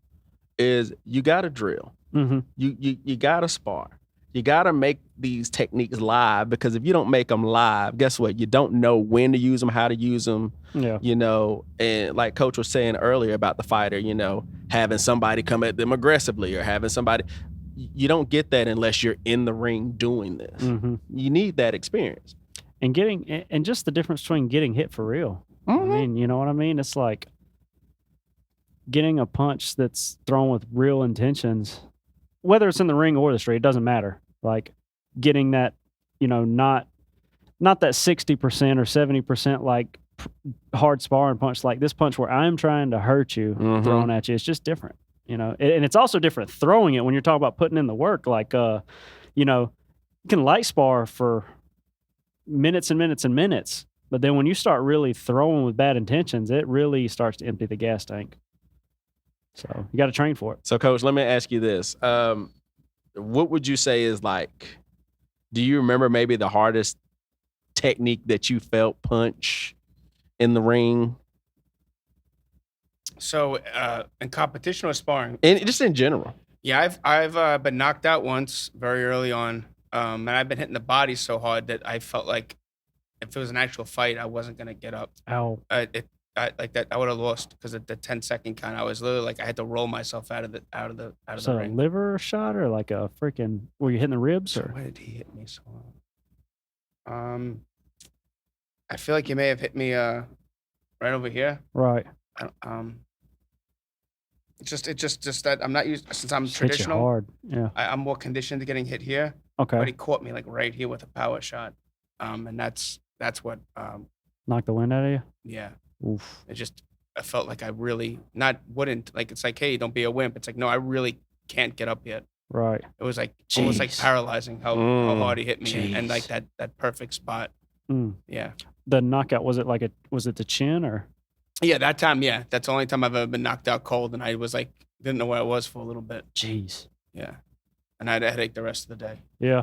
is you got to drill. Mm-hmm. You got to spar. You got to make these techniques live, because if you don't make them live, guess what? You don't know when to use them, how to use them. Yeah. You know, and like Coach was saying earlier about the fighter, you know, having somebody come at them aggressively, or having somebody, you don't get that unless you're in the ring doing this. Mm-hmm. You need that experience. And and just the difference between getting hit for real. Mhm. I mean, you know what I mean? It's like getting a punch that's thrown with real intentions, whether it's in the ring or the street, it doesn't matter. Like getting that, you know, not that 60% or 70% like hard sparring punch, like this punch where I'm trying to hurt you, thrown at you. It's just different, you know. And it's also different throwing it when you're talking about putting in the work. Like, you know, you can light spar for minutes and minutes and minutes, but then when you start really throwing with bad intentions, it really starts to empty the gas tank. So you got to train for it. So, Coach, let me ask you this. What would you say is like, do you remember maybe the hardest technique that you felt punch in the ring? So in competition or sparring? And just in general. Yeah, I've been knocked out once very early on, and I've been hitting the body so hard that I felt like if it was an actual fight, I wasn't gonna get up. Ow. Like that, I would have lost because at the 10-second count, I was literally like I had to roll myself out of the So a ring. liver shot or like a freaking, were you hitting the ribs So or? where did he hit me so hard? I feel like he may have hit me right over here. Right. It's just that I'm not used, since I'm Just hit you traditional. hard. Yeah. I'm more conditioned to getting hit here. Okay. But he caught me like right here with a power shot, and that's what Knock the wind out of you. yeah. Oof. I felt like I really wouldn't, like, it's like, hey, don't be a wimp. It's like, no, I really can't get up yet. Right. It was like almost like Jeez. paralyzing how hard he hit me, and like Jeez. that perfect spot. Mm. Yeah. The knockout, was it the chin or? Yeah, that time, yeah. That's the only time I've ever been knocked out cold, and I was like, didn't know where I was for a little bit. Jeez. Yeah. And I had a headache the rest of the day. Yeah.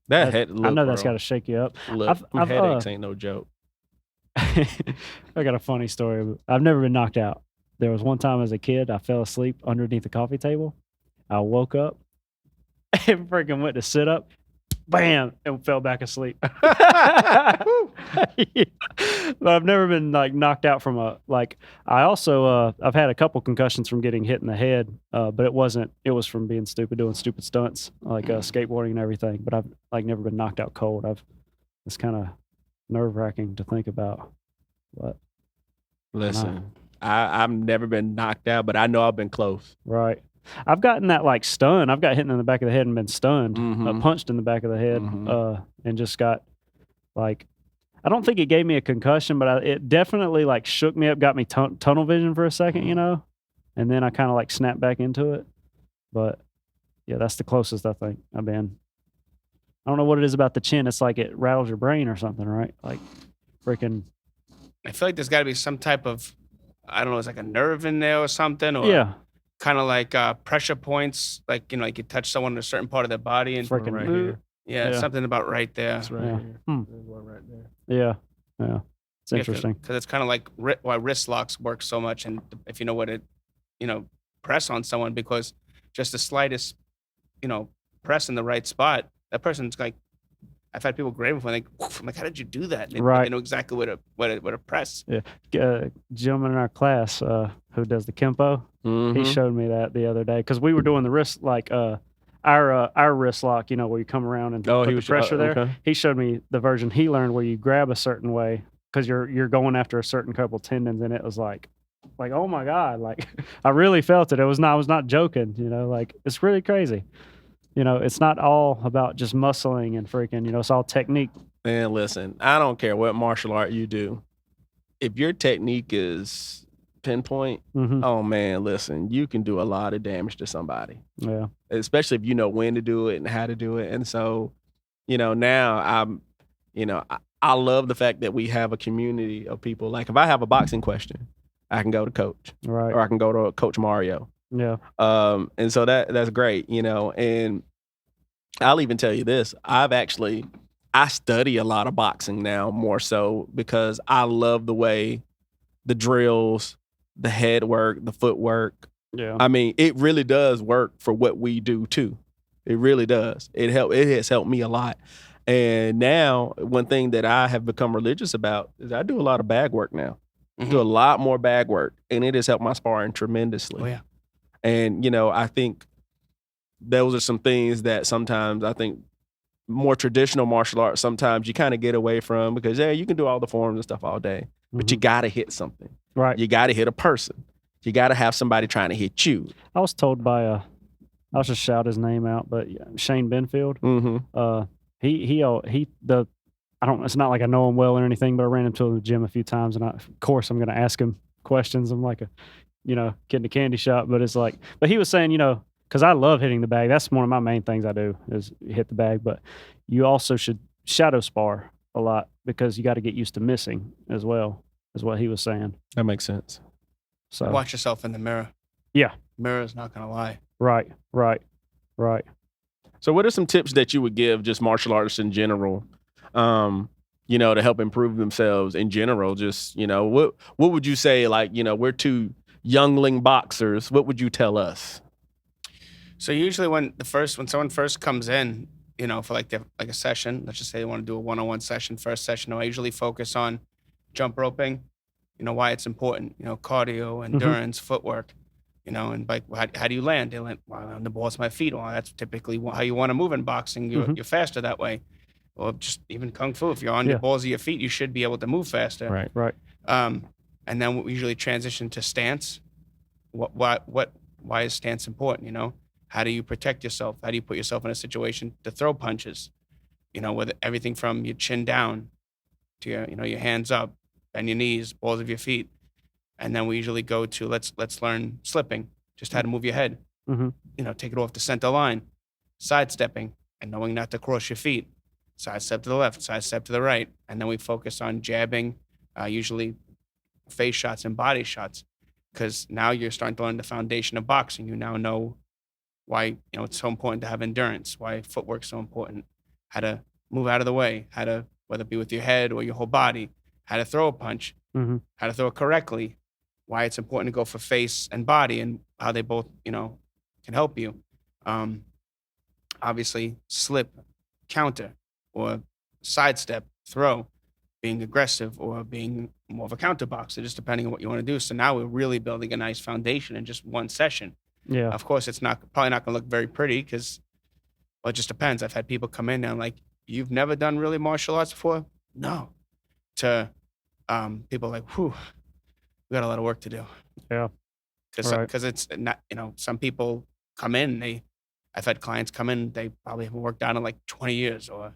That head, I look, know that's bro. got to shake you up. Look, I've, headaches ain't no joke. I got a funny story. I've never been knocked out. There was one time as a kid, I fell asleep underneath the coffee table. I woke up and freaking went to sit up, bam, and fell back asleep. Yeah. But I've never been like knocked out from I also I've had a couple concussions from getting hit in the head, but it was from being stupid, doing stupid stunts like skateboarding and everything. But I've like never been knocked out cold. It's kind of nerve-wracking to think about. But Listen, I've never been knocked out, but I know I've been close. right. I've gotten that like stun. I've got hit in the back of the head and been stunned, Mhm. punched in the back of the head, and just got like, I don't think it gave me a concussion, but it definitely like shook me up, got me tunnel vision for a second, you know, and then I kind of like snapped back into it. But yeah, that's the closest I think I've been. I don't know what it is about the chin. It's like it rattles your brain or something, right? Like freaking. I feel like there's got to be some type of, I don't know, it's like a nerve in there or something, or Yeah. kind of like pressure points, like, you know, like you touch someone in a certain part of their body and Freaking right ooh. here. yeah, Yeah. something about right there. That's right Yeah. here. Hmm. There's one right there. Yeah. Yeah. It's interesting. Because it's kind of like why wrist locks work so much, and if you know what press on someone, because just the slightest, press in the right spot, that person's like, I've had people grab me for like, I'm like, how did you do that? And Right. They know exactly what to press. Gentleman in our class who does the Kempo, he Mhm. showed me that the other day because we were doing the wrist like our wrist lock, you know, where you come around and Oh, put he the was pressure there. okay. He showed me the version he learned where you grab a certain way because you're going after a certain couple tendons, and it was like oh my god, like I really felt it. I was not joking, you know, like it's really crazy. You know, it's not all about just muscling and freaking, you know, it's all technique. Man, listen, I don't care what martial art you do. If your technique is pinpoint, Hmm. oh man, listen, you can do a lot of damage to somebody, Yeah. especially if you know when to do it and how to do it. And so, now I love the fact that we have a community of people. Like if I have a boxing question, I can go to Coach, Right. or I can go to Coach Mario. Yeah. And so that's great, and I'll even tell you this. I study a lot of boxing now, more so because I love the way the drills, the head work, the footwork. Yeah. I mean, it really does work for what we do too. It really does. It has helped me a lot. And now one thing that I have become religious about is I do a lot of bag work now. I do a lot more bag work, and it has helped my sparring tremendously. Oh yeah. And, I think those are some things that sometimes I think more traditional martial arts, sometimes you kind of get away from because, you can do all the forms and stuff all day, but you got to hit something. Right. You got to hit a person. You got to have somebody trying to hit you. I was told by I'll just shout his name out, but Shane Benfield. Mm-hmm. It's not like I know him well or anything, but I ran into him in the gym a few times, and of course I'm going to ask him questions. I'm like a, kid in a candy shop, but it's like, but he was saying, because I love hitting the bag. That's one of my main things I do is hit the bag, but you also should shadow spar a lot because you got to get used to missing as well, is what he was saying. That makes sense. So Watch yourself in the mirror. Yeah. Mirror is not gonna lie. Right. So what are some tips that you would give just martial artists in general, to help improve themselves in general? Just, what would you say, like, we're two youngling boxers. What would you tell us? So usually when someone first comes in, for like a session, let's just say they want to do a one-on-one session, first session, I usually focus on jump roping, why it's important, cardio, endurance, footwork, and like how do you land? They land on the balls of my feet. Well, that's typically how you want to move in boxing. You're faster that way. Or just even kung fu, if you're on your balls of your feet, you should be able to move faster. Right. And then we usually transition to stance. Why is stance important? How do you protect yourself? How do you put yourself in a situation to throw punches? With everything from your chin down to your hands up, bend your knees, balls of your feet. And then we usually go to let's learn slipping, just how to move your head. take it off the center line, sidestepping, and knowing not to cross your feet. Sidestep to the left, sidestep to the right. And then we focus on jabbing, usually face shots and body shots, because now you're starting to learn the foundation of boxing. You now know why it's so important to have endurance, why footwork's so important, how to move out of the way, how to, whether it be with your head or your whole body, how to throw a punch, how to throw it correctly, why it's important to go for face and body, and how they both, can help you. Obviously, slip, counter, or sidestep, throw, being aggressive or being more of a counter boxer, just depending on what you want to do. So now we're really building a nice foundation in just one session. Yeah. Of course, it's probably not going to look very pretty because, well, it just depends. I've had people come in and like, you've never done really martial arts before? No. To people like, whew, we got a lot of work to do. Yeah. Because it's not, some people come in, I've had clients come in, they probably haven't worked out in like 20 years or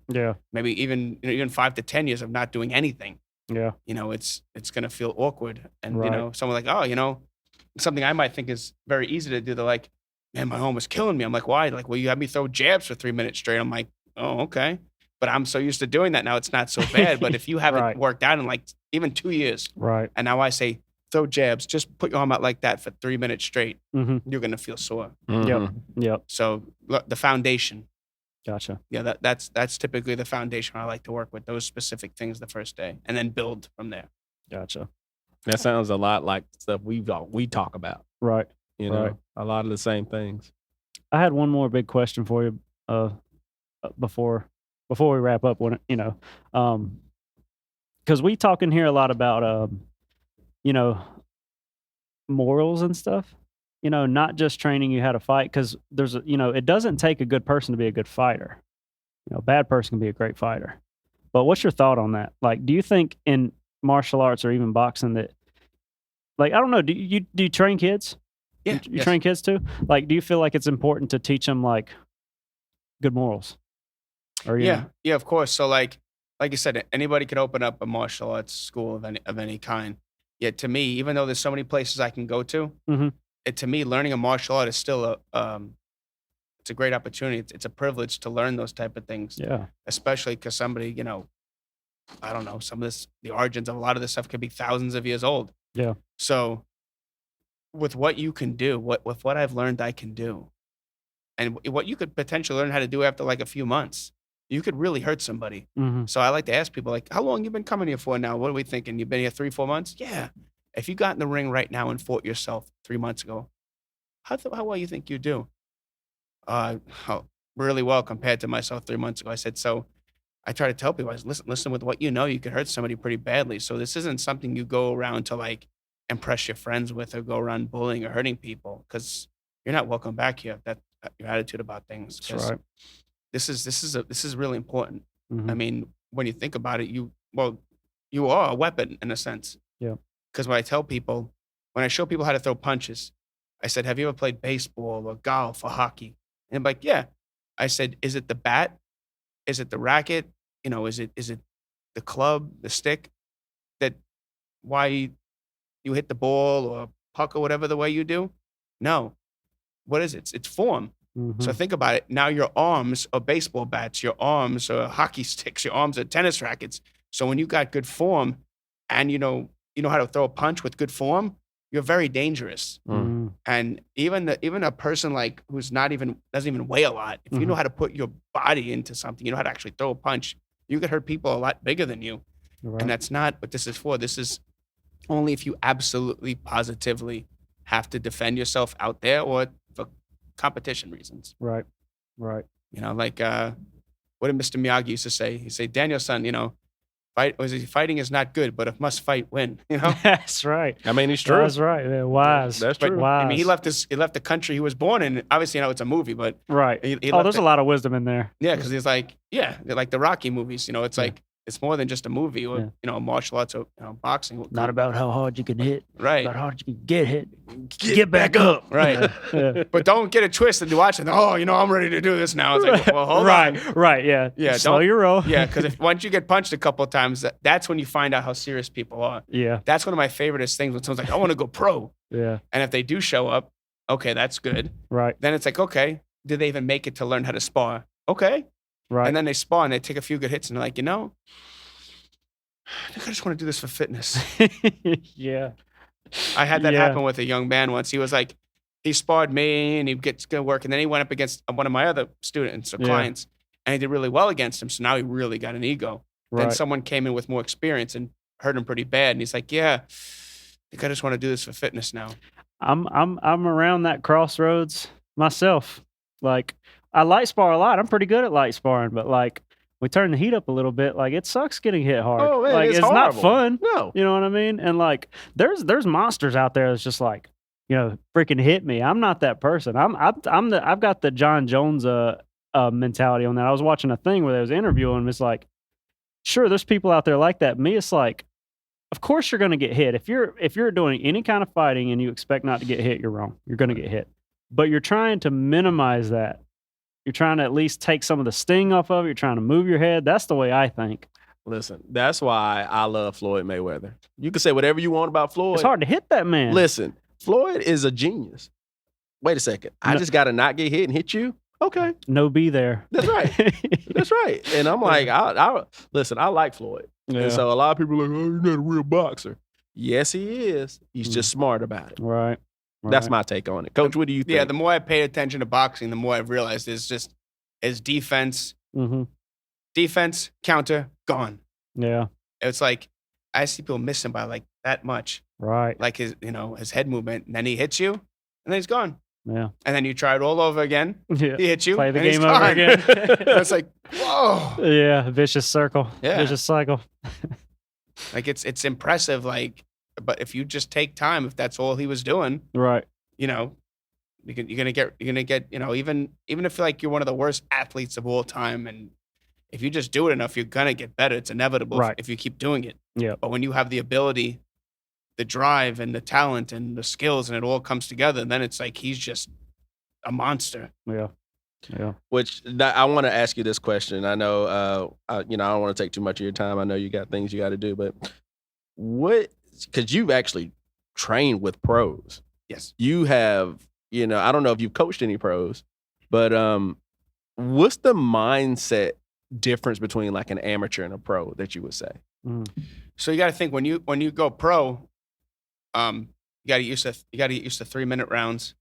maybe even 5 to 10 years of not doing anything. Yeah. It's going to feel awkward. And, someone like, oh, something I might think is very easy to do. They're like, man, my arm was killing me. I'm like, why? Like, well, you had me throw jabs for 3 minutes straight. I'm like, oh, okay. But I'm so used to doing that now, it's not so bad. But if you haven't worked out in like even 2 years, and now I say, throw jabs, just put your arm out like that for 3 minutes straight, you're going to feel sore. Yep. So the foundation. Gotcha. Yeah, that's typically the foundation I like to work with, those specific things the first day, and then build from there. Gotcha. That sounds a lot like stuff we talk about. Right. A lot of the same things. I had one more big question for you before we wrap up. Because we talk in here a lot about morals and stuff. Not just training you how to fight, because there's it doesn't take a good person to be a good fighter. A bad person can be a great fighter. But what's your thought on that? Like, do you think in martial arts or even boxing that, like, I don't know, do you train kids? Yeah. You train kids too? Like, do you feel like it's important to teach them like good morals? Or yeah, of course. So like you said, anybody could open up a martial arts school of any kind. Yet to me, even though there's so many places I can go to, to me, learning a martial art is still it's a great opportunity. It's a privilege to learn those type of things. Yeah. Especially because somebody, I don't know, the origins of a lot of this stuff could be thousands of years old. Yeah. So with what you can do, with what I've learned I can do, and what you could potentially learn how to do after like a few months, you could really hurt somebody. So I like to ask people, like, how long you been coming here for now? What are we thinking? You've been here 3-4 months? Yeah. If you got in the ring right now and fought yourself 3 months ago, how well you think you do? Really well compared to myself 3 months ago. I said, so I try to tell people, listen, with what you could hurt somebody pretty badly. So this isn't something you go around to like impress your friends with or go around bullying or hurting people, because you're not welcome back here. That your attitude about things. That's right. This is really important. I mean, when you think about it, you are a weapon in a sense. Yeah. Because when I show people how to throw punches, I said, have you ever played baseball or golf or hockey? And I'm like, yeah. I said, is it the bat? Is it the racket? Is it the club, the stick, that why you hit the ball or puck or whatever the way you do? No. What is it? It's form. So think about it. Now your arms are baseball bats, your arms are hockey sticks, your arms are tennis rackets. So when you got good form and you know how to throw a punch with good form, you're very dangerous. And even a person like who's doesn't even weigh a lot, if you know how to put your body into something, you know how to actually throw a punch, you could hurt people a lot bigger than you. Right. And that's not what this is for. This is only if you absolutely positively have to defend yourself out there or for competition reasons. Right. Like what did Mr. Miyagi used to say? He'd say, Daniel-san, fighting is not good, but if must fight, win. That's right. I mean, he's true. That's right. Man. Wise. That's true. Wise. I mean, he left the country he was born in. Obviously, it's a movie, but right. There's a lot of wisdom in there. Yeah, because he's like, like the Rocky movies. It's like it's more than just a movie or martial arts or boxing. Not about how hard you can hit. Right. About how hard you can get hit. Get back up. Right. But don't get it twisted to watch it. Oh, I'm ready to do this now. It's like, well, hold on. Right. Yeah. Yeah. Slow your roll. Yeah. Because once you get punched a couple of times, that's when you find out how serious people are. Yeah. That's one of my favoriteest things when someone's like, I want to go pro. Yeah. And if they do show up, Okay, that's good. Right. Then it's like, okay, did they even make it to learn how to spar? Okay. Right. And then they spar and they take a few good hits and they're like, I think I just want to do this for fitness. Yeah. I had that Yeah. happen with a young man once. He was like, he sparred me and he gets good work. And then he went up against one of my other students or Yeah. clients and he did really well against him. So now he really got an ego. Then Right. someone came in with more experience and hurt him pretty bad. And he's like, yeah, I think I just want to do this for fitness now. I'm around that crossroads myself. Like, I light spar a lot. I'm pretty good at light sparring, but like we turn the heat up a little bit, like it sucks getting hit hard. Oh, man, like it's not horrible. fun. No. You know what I mean? And like there's monsters out there that's just like, freaking hit me. I'm not that person. I've got the John Jones mentality on that. I was watching a thing where they was interviewing him. It's like, sure, there's people out there like that. Me, it's like, of course you're going to get hit. If you're doing any kind of fighting and you expect not to get hit, you're wrong. You're going to get hit. But you're trying to minimize that. You're trying to at least take some of the sting off of it. You're trying to move your head. That's the way I think. Listen, that's why I love Floyd Mayweather. You can say whatever you want about Floyd. It's hard to hit that man. Listen, Floyd is a genius. Wait a second. I just got to not get hit and hit you? Okay. No be there. That's right. That's right. And I'm like, listen, I like Floyd. Yeah. And so a lot of people are like, oh, you're not a real boxer. Yes, he is. He's just smart about it. Right. That's my take on it. Coach, what do you think? Yeah, the more I paid attention to boxing, the more I've realized is defense, Mm-hmm. defense, counter, gone. Yeah. It's like I see people miss him by like that much. Right. Like his head movement, and then he hits you, and then he's gone. Yeah. And then you try it all over again. Yeah. He hits you, Play the and he's game over gone. again. It's like, whoa. Yeah. Vicious circle. Yeah. Vicious cycle. Like it's impressive. Like, but if you just take time, if that's all he was doing, Right. you're gonna get even if like you're one of the worst athletes of all time, and if you just do it enough, you're gonna get better. It's inevitable Right. if you keep doing it. Yeah. But when you have the ability, the drive, and the talent, and the skills, and it all comes together, then it's like he's just a monster. Yeah. Yeah. Which I want to ask you this question. I know, I don't want to take too much of your time. I know you got things you got to do, but because you've actually trained with pros. Yes. You have, I don't know if you've coached any pros, but what's the mindset difference between like an amateur and a pro that you would say? Mm. So you got to think when you go pro, you got to get used to 3-minute rounds.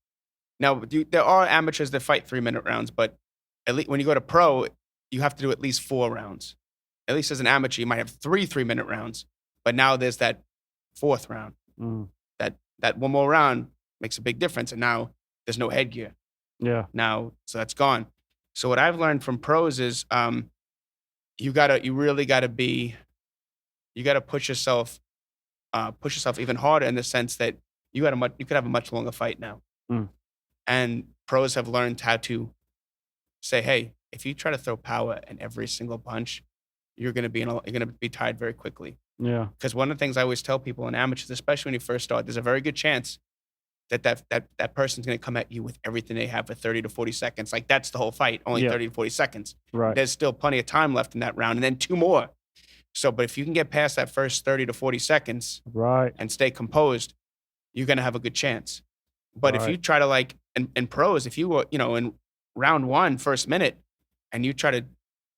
Now there are amateurs that fight 3-minute rounds, but at least when you go to pro, you have to do at least 4 rounds. At least as an amateur, you might have 3-minute rounds, but now there's that 4th round. Mm. That one more round makes a big difference, and now there's no headgear. Yeah. Now, so that's gone. So what I've learned from pros is you really gotta push yourself even harder in the sense that you could have a much longer fight now. Mm. And pros have learned how to say, hey, if you try to throw power in every single punch, you're gonna be tired very quickly. Yeah. Because one of the things I always tell people in amateurs, especially when you first start, there's a very good chance that person's going to come at you with everything they have for 30 to 40 seconds. Like that's the whole fight, only 30 to 40 seconds. Right. There's still plenty of time left in that round, and then 2 more. So, but if you can get past that first 30 to 40 seconds Right. and stay composed, you're going to have a good chance. But if Right. you try to like, in pros, if you were, in round 1, first minute, and you try to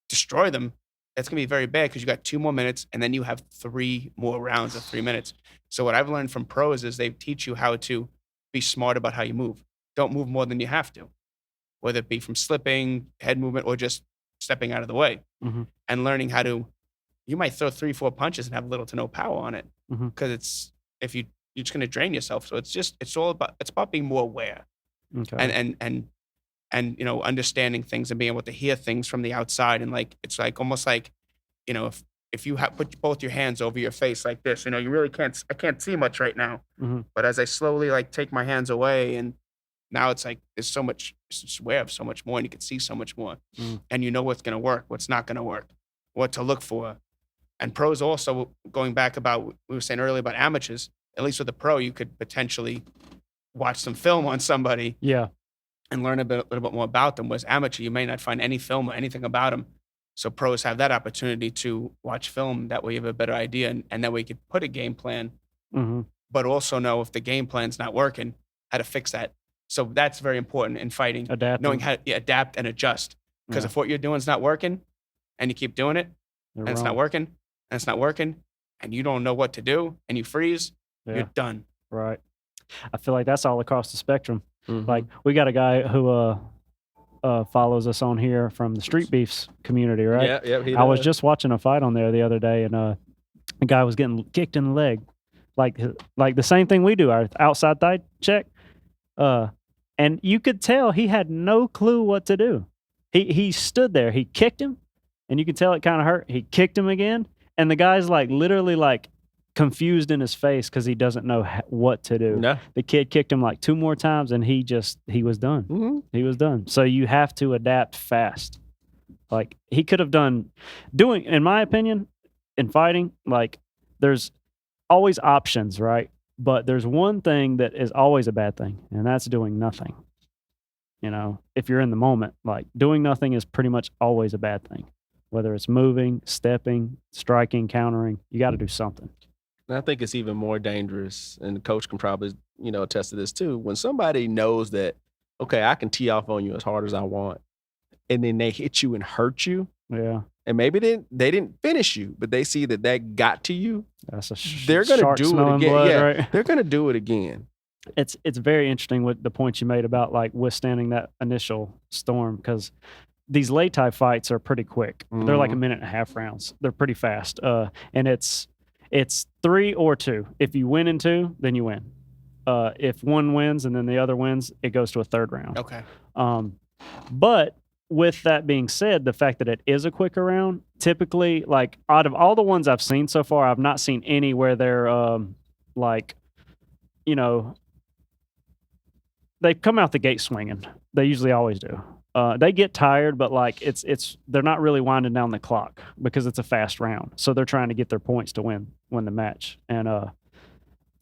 destroy them, that's going to be very bad because you got 2 more minutes and then you have 3 more rounds of 3 minutes. So what I've learned from pros is they teach you how to be smart about how you move. Don't move more than you have to, whether it be from slipping, head movement, or just stepping out of the way. Mm-hmm. And learning how to, you might throw 3-4 punches and have little to no power on it because you're just going to drain yourself. So it's about being more aware Okay. and understanding things and being able to hear things from the outside. And like, it's like almost like, if you put both your hands over your face like this, you really I can't see much right now. Mm-hmm. But as I slowly like take my hands away, and now it's like there's so much, it's aware of so much more, and you can see so much more, and you know what's going to work, what's not going to work, what to look for. And pros also, going back about what we were saying earlier about amateurs, at least with a pro, you could potentially watch some film on somebody Yeah. and learn a little bit more about them. Whereas amateur, you may not find any film or anything about them. So pros have that opportunity to watch film. That way you have a better idea, and that way you could put a game plan, Mm-hmm. but also know if the game plan's not working, how to fix that. So that's very important in fighting. Adapting. Knowing how to adapt and adjust. Because Yeah. if what you're doing is not working, and you keep doing it, You're and it's not wrong. working, and it's not working, and you don't know what to do, and you freeze, Yeah. you're done. Right. I feel like that's all across the spectrum. Mhm. Like we got a guy who follows us on here from the Street Beefs community, right? Yeah, I was just watching a fight on there the other day, and a guy was getting kicked in the leg, like the same thing we do, our outside thigh check. And you could tell he had no clue what to do. He stood there, he kicked him, and you could tell it kind of hurt. He kicked him again, and the guy's like literally like confused in his face because he doesn't know what to do. No. The kid kicked him like 2 more times, and he was done. Mm-hmm. He was done. So you have to adapt fast. Like he could have doing, in my opinion, in fighting, like there's always options, right? But there's one thing that is always a bad thing, and that's doing nothing. You know, if you're in the moment, like doing nothing is pretty much always a bad thing. Whether it's moving, stepping, striking, countering, you got to do something. And I think it's even more dangerous, and the coach can probably, attest to this too. When somebody knows that, okay, I can tee off on you as hard as I want, and then they hit you and hurt you, Yeah, and maybe they didn't finish you, but they see that got to you, that's a they're gonna shark do it smelling again. blood, Yeah, right? they're gonna do it again. It's very interesting with the points you made about like withstanding that initial storm, because these Lei Tai fights are pretty quick. They're like a 1.5 rounds. They're pretty fast. And it's 3 or 2. If you win in 2, then you win. If one wins and then the other wins, it goes to a 3rd round. Okay. But with that being said, the fact that it is a quicker round, typically, like out of all the ones I've seen so far, I've not seen any where they're like, they come out the gate swinging. They usually always do. They get tired, but like they're not really winding down the clock because it's a fast round. So they're trying to get their points to win the match. And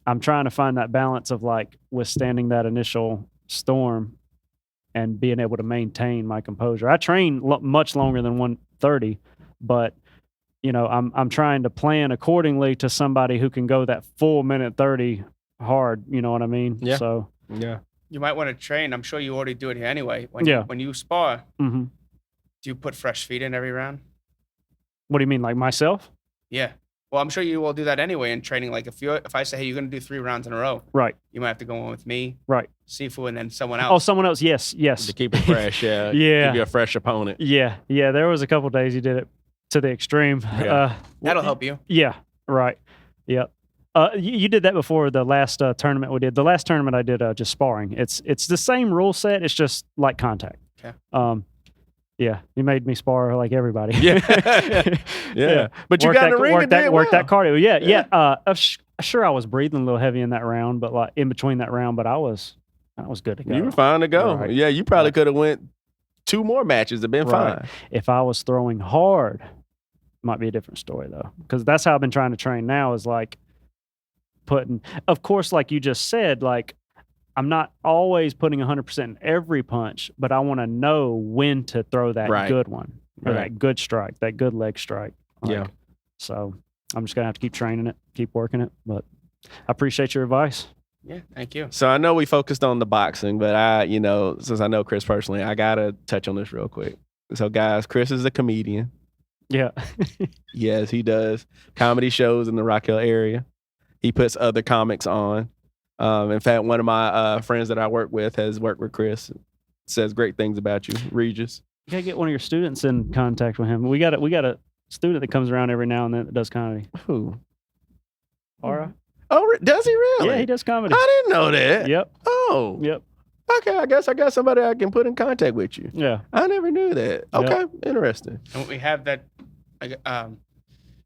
I'm trying to find that balance of like withstanding that initial storm and being able to maintain my composure. I train much longer than 130, but I'm trying to plan accordingly to somebody who can go that full 1:30 hard. You know what I mean? Yeah. So Yeah. You might want to train. I'm sure you already do it here anyway. When you spar, mhm. do you put fresh feet in every round? What do you mean, like myself? Yeah. Well, I'm sure you will do that anyway in training. Like if I say, hey, you're going to do 3 rounds in a row, Right. you might have to go on with me, Right. Sifu, and then someone Oh, else. someone else. Yes. To keep it fresh, yeah. Yeah. Give you a fresh opponent. Yeah. There was a couple days you did it to the extreme. Yeah. That'll help you. Yeah. Right. Yep. You did that before the last tournament we did. The last tournament I did just sparring. It's the same rule set. It's just like contact. Okay. Yeah, you made me spar like everybody. Yeah. But you Work got in that, the ring work and that, did work that well. cardio. Yeah. Sure, I was breathing a little heavy in that round, but like in between that round, but I was good to go. You were fine to go. Right. Yeah, you probably Right. could have went 2 more matches and been Right. fine. If I was throwing hard, might be a different story though, because that's how I've been trying to train now. Is like of course, like you just said, like I'm not always putting 100% in every punch, but I want to know when to throw that Right. good one or Right. that good strike, that good leg strike. Yeah. So I'm just gonna have to keep training it, keep working it. But I appreciate your advice. Yeah. Thank you. So I know we focused on the boxing, but since I know Chris personally, I got to touch on this real quick. So guys, Chris is a comedian. Yeah. Yes, he does comedy shows in the Rock Hill area. He puts other comics on. In fact, one of my friends that I work with has worked with Chris. Says great things about you, Regis. You gotta get one of your students in contact with him. We got a student that comes around every now and then that does comedy. Who? Aura? Oh, does he really? Yeah, he does comedy. I didn't know that. Yep. Oh. Yep. Okay, I guess I got somebody I can put in contact with you. Yeah. I never knew that. Okay, interesting. And we have that.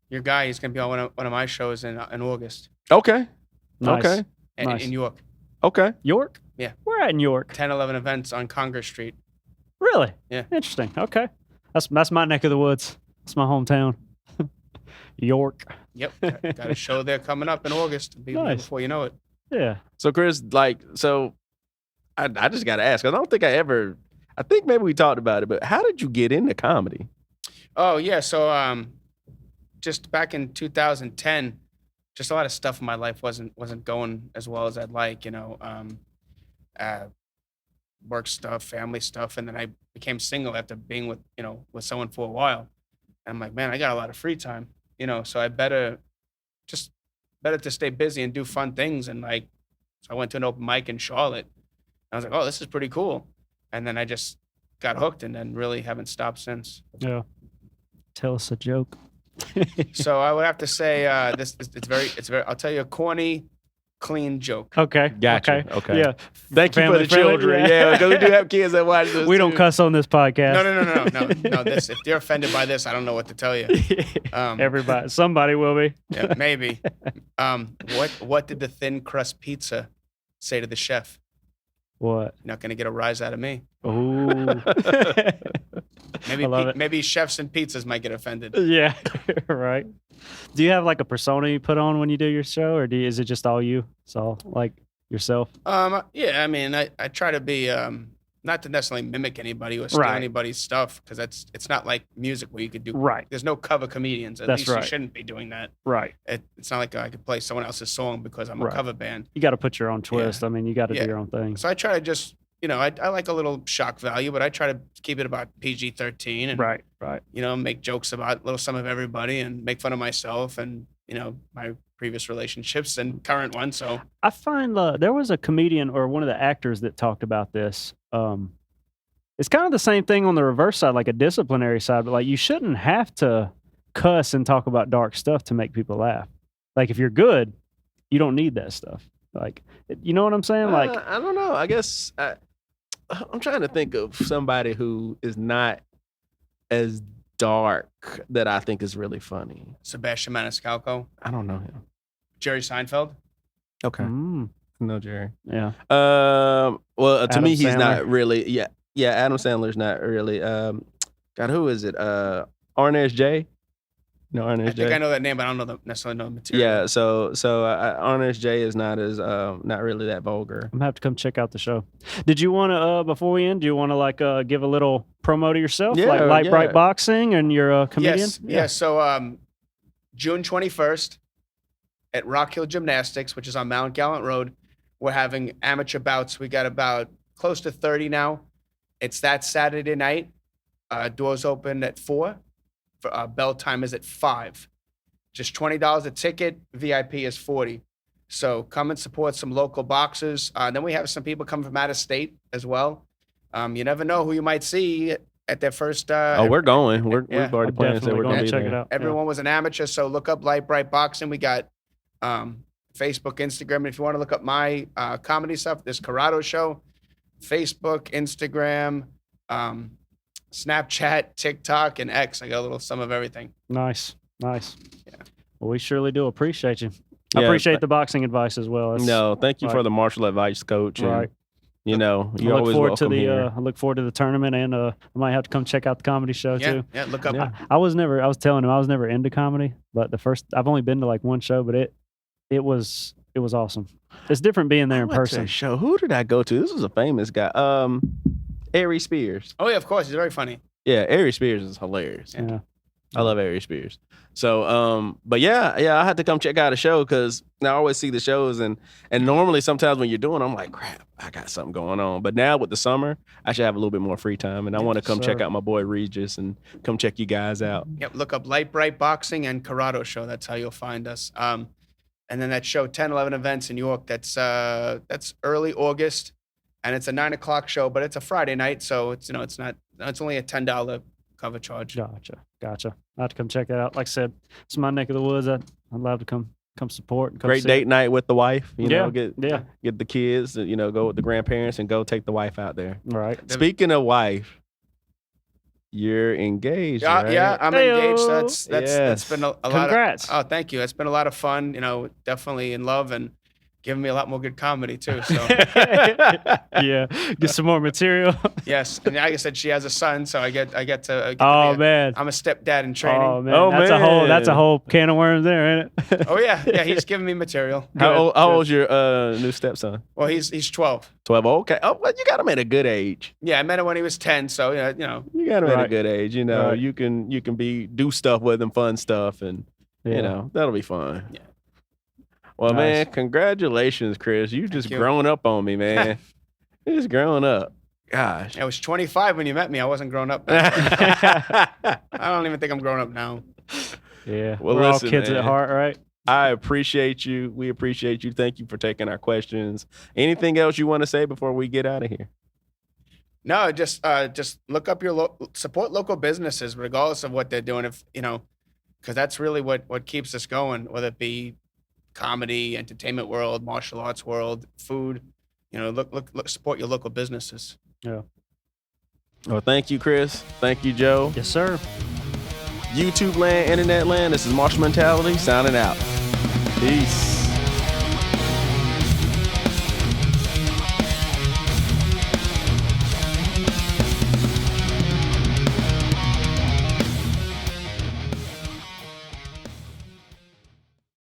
Your guy is going to be on one of my shows in August Okay. Nice. Okay. Nice. in York. Okay. York? Yeah. We're at in York. 10, 11 events on Congress Street. Really? Yeah. Interesting. Okay. That's my neck of the woods. That's my hometown. York. Yep. Got a show there coming up in August. Be there Nice. before you know it. Yeah. So Chris, I just got to ask, 'cause I don't think I think maybe we talked about it, but how did you get into comedy? Oh yeah. So just back in 2010, just a lot of stuff in my life wasn't going as well as I'd like. work stuff, family stuff, and then I became single after being with with someone for a while. And I'm like, man, I got a lot of free time, so I just better to stay busy and do fun things. And like, so I went to an open mic in Charlotte. And I was like, oh, this is pretty cool. And then I just got hooked, and then really haven't stopped since. Yeah. Tell us a joke. So I would have to say it's very. I'll tell you a corny, clean joke. Okay. Gotcha. Okay. Yeah. Thank you for Family the friendly, children. Yeah, because we do have kids that watch this. We don't too. cuss on this podcast. No. This, if they're offended by this, I don't know what to tell you. Somebody will be. Yeah, maybe. What did the thin crust pizza say to the chef? What? You're not gonna get a rise out of me. Ooh. Maybe I love it. maybe chefs and pizzas might get offended. Yeah. Right. Do you have like a persona you put on when you do your show, or is it just all you? It's all like yourself. Yeah. I mean, I try to be not to necessarily mimic anybody or steal Right. anybody's stuff, because it's not like music where you could do. Right. There's no cover comedians. At That's least right. you shouldn't be doing that. Right. It's not like I could play someone else's song because I'm a Right. cover band. You got to put your own twist. I mean, you got to Yeah. do your own thing. So I try to just, I like a little shock value, but I try to keep it about PG-13 and, Right. make jokes about a little some of everybody and make fun of myself and, my previous relationships and current one. So I find there was a comedian or one of the actors that talked about this. It's kind of the same thing on the reverse side, like a disciplinary side, but like you shouldn't have to cuss and talk about dark stuff to make people laugh. Like if you're good, you don't need that stuff. Like, you know what I'm saying? Like, I don't know. I guess I'm trying to think of somebody who is not as dark that I think is really funny. Sebastian Maniscalco, I don't know him. Jerry Seinfeld. Okay. mm, No, Jerry. yeah. Well, to Adam me, he's Sandler. not really. Yeah. Adam Sandler's not really. God, who is it? Arnaz J. No, I Arnaz think J. I know that name, but I don't necessarily know the material. Yeah. So Arnaz J is not as not really that vulgar. I'm gonna have to come check out the show. Did you want to before we end? Do you want to like give a little promo to yourself, Yeah, like Light yeah. Bright Boxing, and you're a comedian? Yes. Yeah. So June 21st at Rock Hill Gymnastics, which is on Mount Gallant Road, we're having amateur bouts. We got about close to 30 now. It's that Saturday night. Doors open at 4. Bell time is at 5. Just $20 a ticket. VIP is $40. So come and support some local boxers. Then we have some people coming from out of state as well. You never know who you might see at their first. We're going. We've Yeah. already planned, so Definitely we're gonna gonna be check there. it out. Everyone was an amateur, so look up Light Bright Boxing. We got Facebook, Instagram. And if you want to look up my comedy stuff, there's Corrado Show, Facebook, Instagram, Snapchat, TikTok, and X. I got a little some of everything. Nice. Yeah. Well, we surely do appreciate you. I Yeah, appreciate the boxing advice as well. That's- No, thank you for Right. the martial advice, coach. And, Right. You know, I you're look always forward to welcome the here. I look forward to the tournament, and I might have to come check out the comedy show Yeah, too. yeah. Look up. Yeah. I was telling him I was never into comedy, but I've only been to like one show, but it was awesome. It's different being there in I went to person. a show. Who did I go to? This was a famous guy. Ari Spears. Oh yeah, of course. He's very funny. Yeah, Ari Spears is hilarious. Yeah. I love Ari Spears. So, but yeah, I had to come check out a show because I always see the shows and normally sometimes when you're doing, I'm like, crap, I got something going on. But now with the summer, I should have a little bit more free time, and I want to come check sir. out my boy Regis and come check you guys out. Yep. Look up Light Bright Boxing and Corrado Show. That's how you'll find us. And then that show 10, 11 events in York. That's early August, and it's a 9 o'clock show, but it's a Friday night, so it's it's only a $10 cover charge. Gotcha. I have to come check that out. Like I said, it's my neck of the woods. I'd love to come support and come Great see date it. night with the wife. You know, Yeah. get the kids. Go with the grandparents and go take the wife out there. Right. Speaking of wife, you're engaged, Yeah, right? yeah, I'm engaged. That's been a lot of. Congrats. Oh, thank you. That's been a lot of fun. Definitely in love and giving me a lot more good comedy too. So Yeah. Get some more material. yes, and like I said, she has a son, so I get to. Get to Oh be man. I'm a stepdad in training. Oh man. Oh, That's a man. whole can of worms there, ain't it? Oh yeah, he's giving me material. How old's your new stepson? Well, he's 12. 12. Okay. Oh, well, you got him at a good age. Yeah, I met him when he was 10. So You got him at a Right. good age. Right. You can do stuff with him, fun stuff, and that'll be fun. Yeah. Well, Nice. man, congratulations, Chris. You just you. grown up on me, man. You just growing up. Gosh. I was 25 when you met me. I wasn't grown up. I don't even think I'm grown up now. Yeah. Well, We're listen, all kids man. at heart, right? I appreciate you. We appreciate you. Thank you for taking our questions. Anything else you want to say before we get out of here? No, just look up support local businesses, regardless of what they're doing. If because that's really what keeps us going, whether it be comedy, entertainment world, martial arts world, food. Look, support your local businesses. Yeah. Well, thank you, Chris. Thank you, Joe. Yes, sir. YouTube land, internet land. This is Martial Mentality signing out. Peace.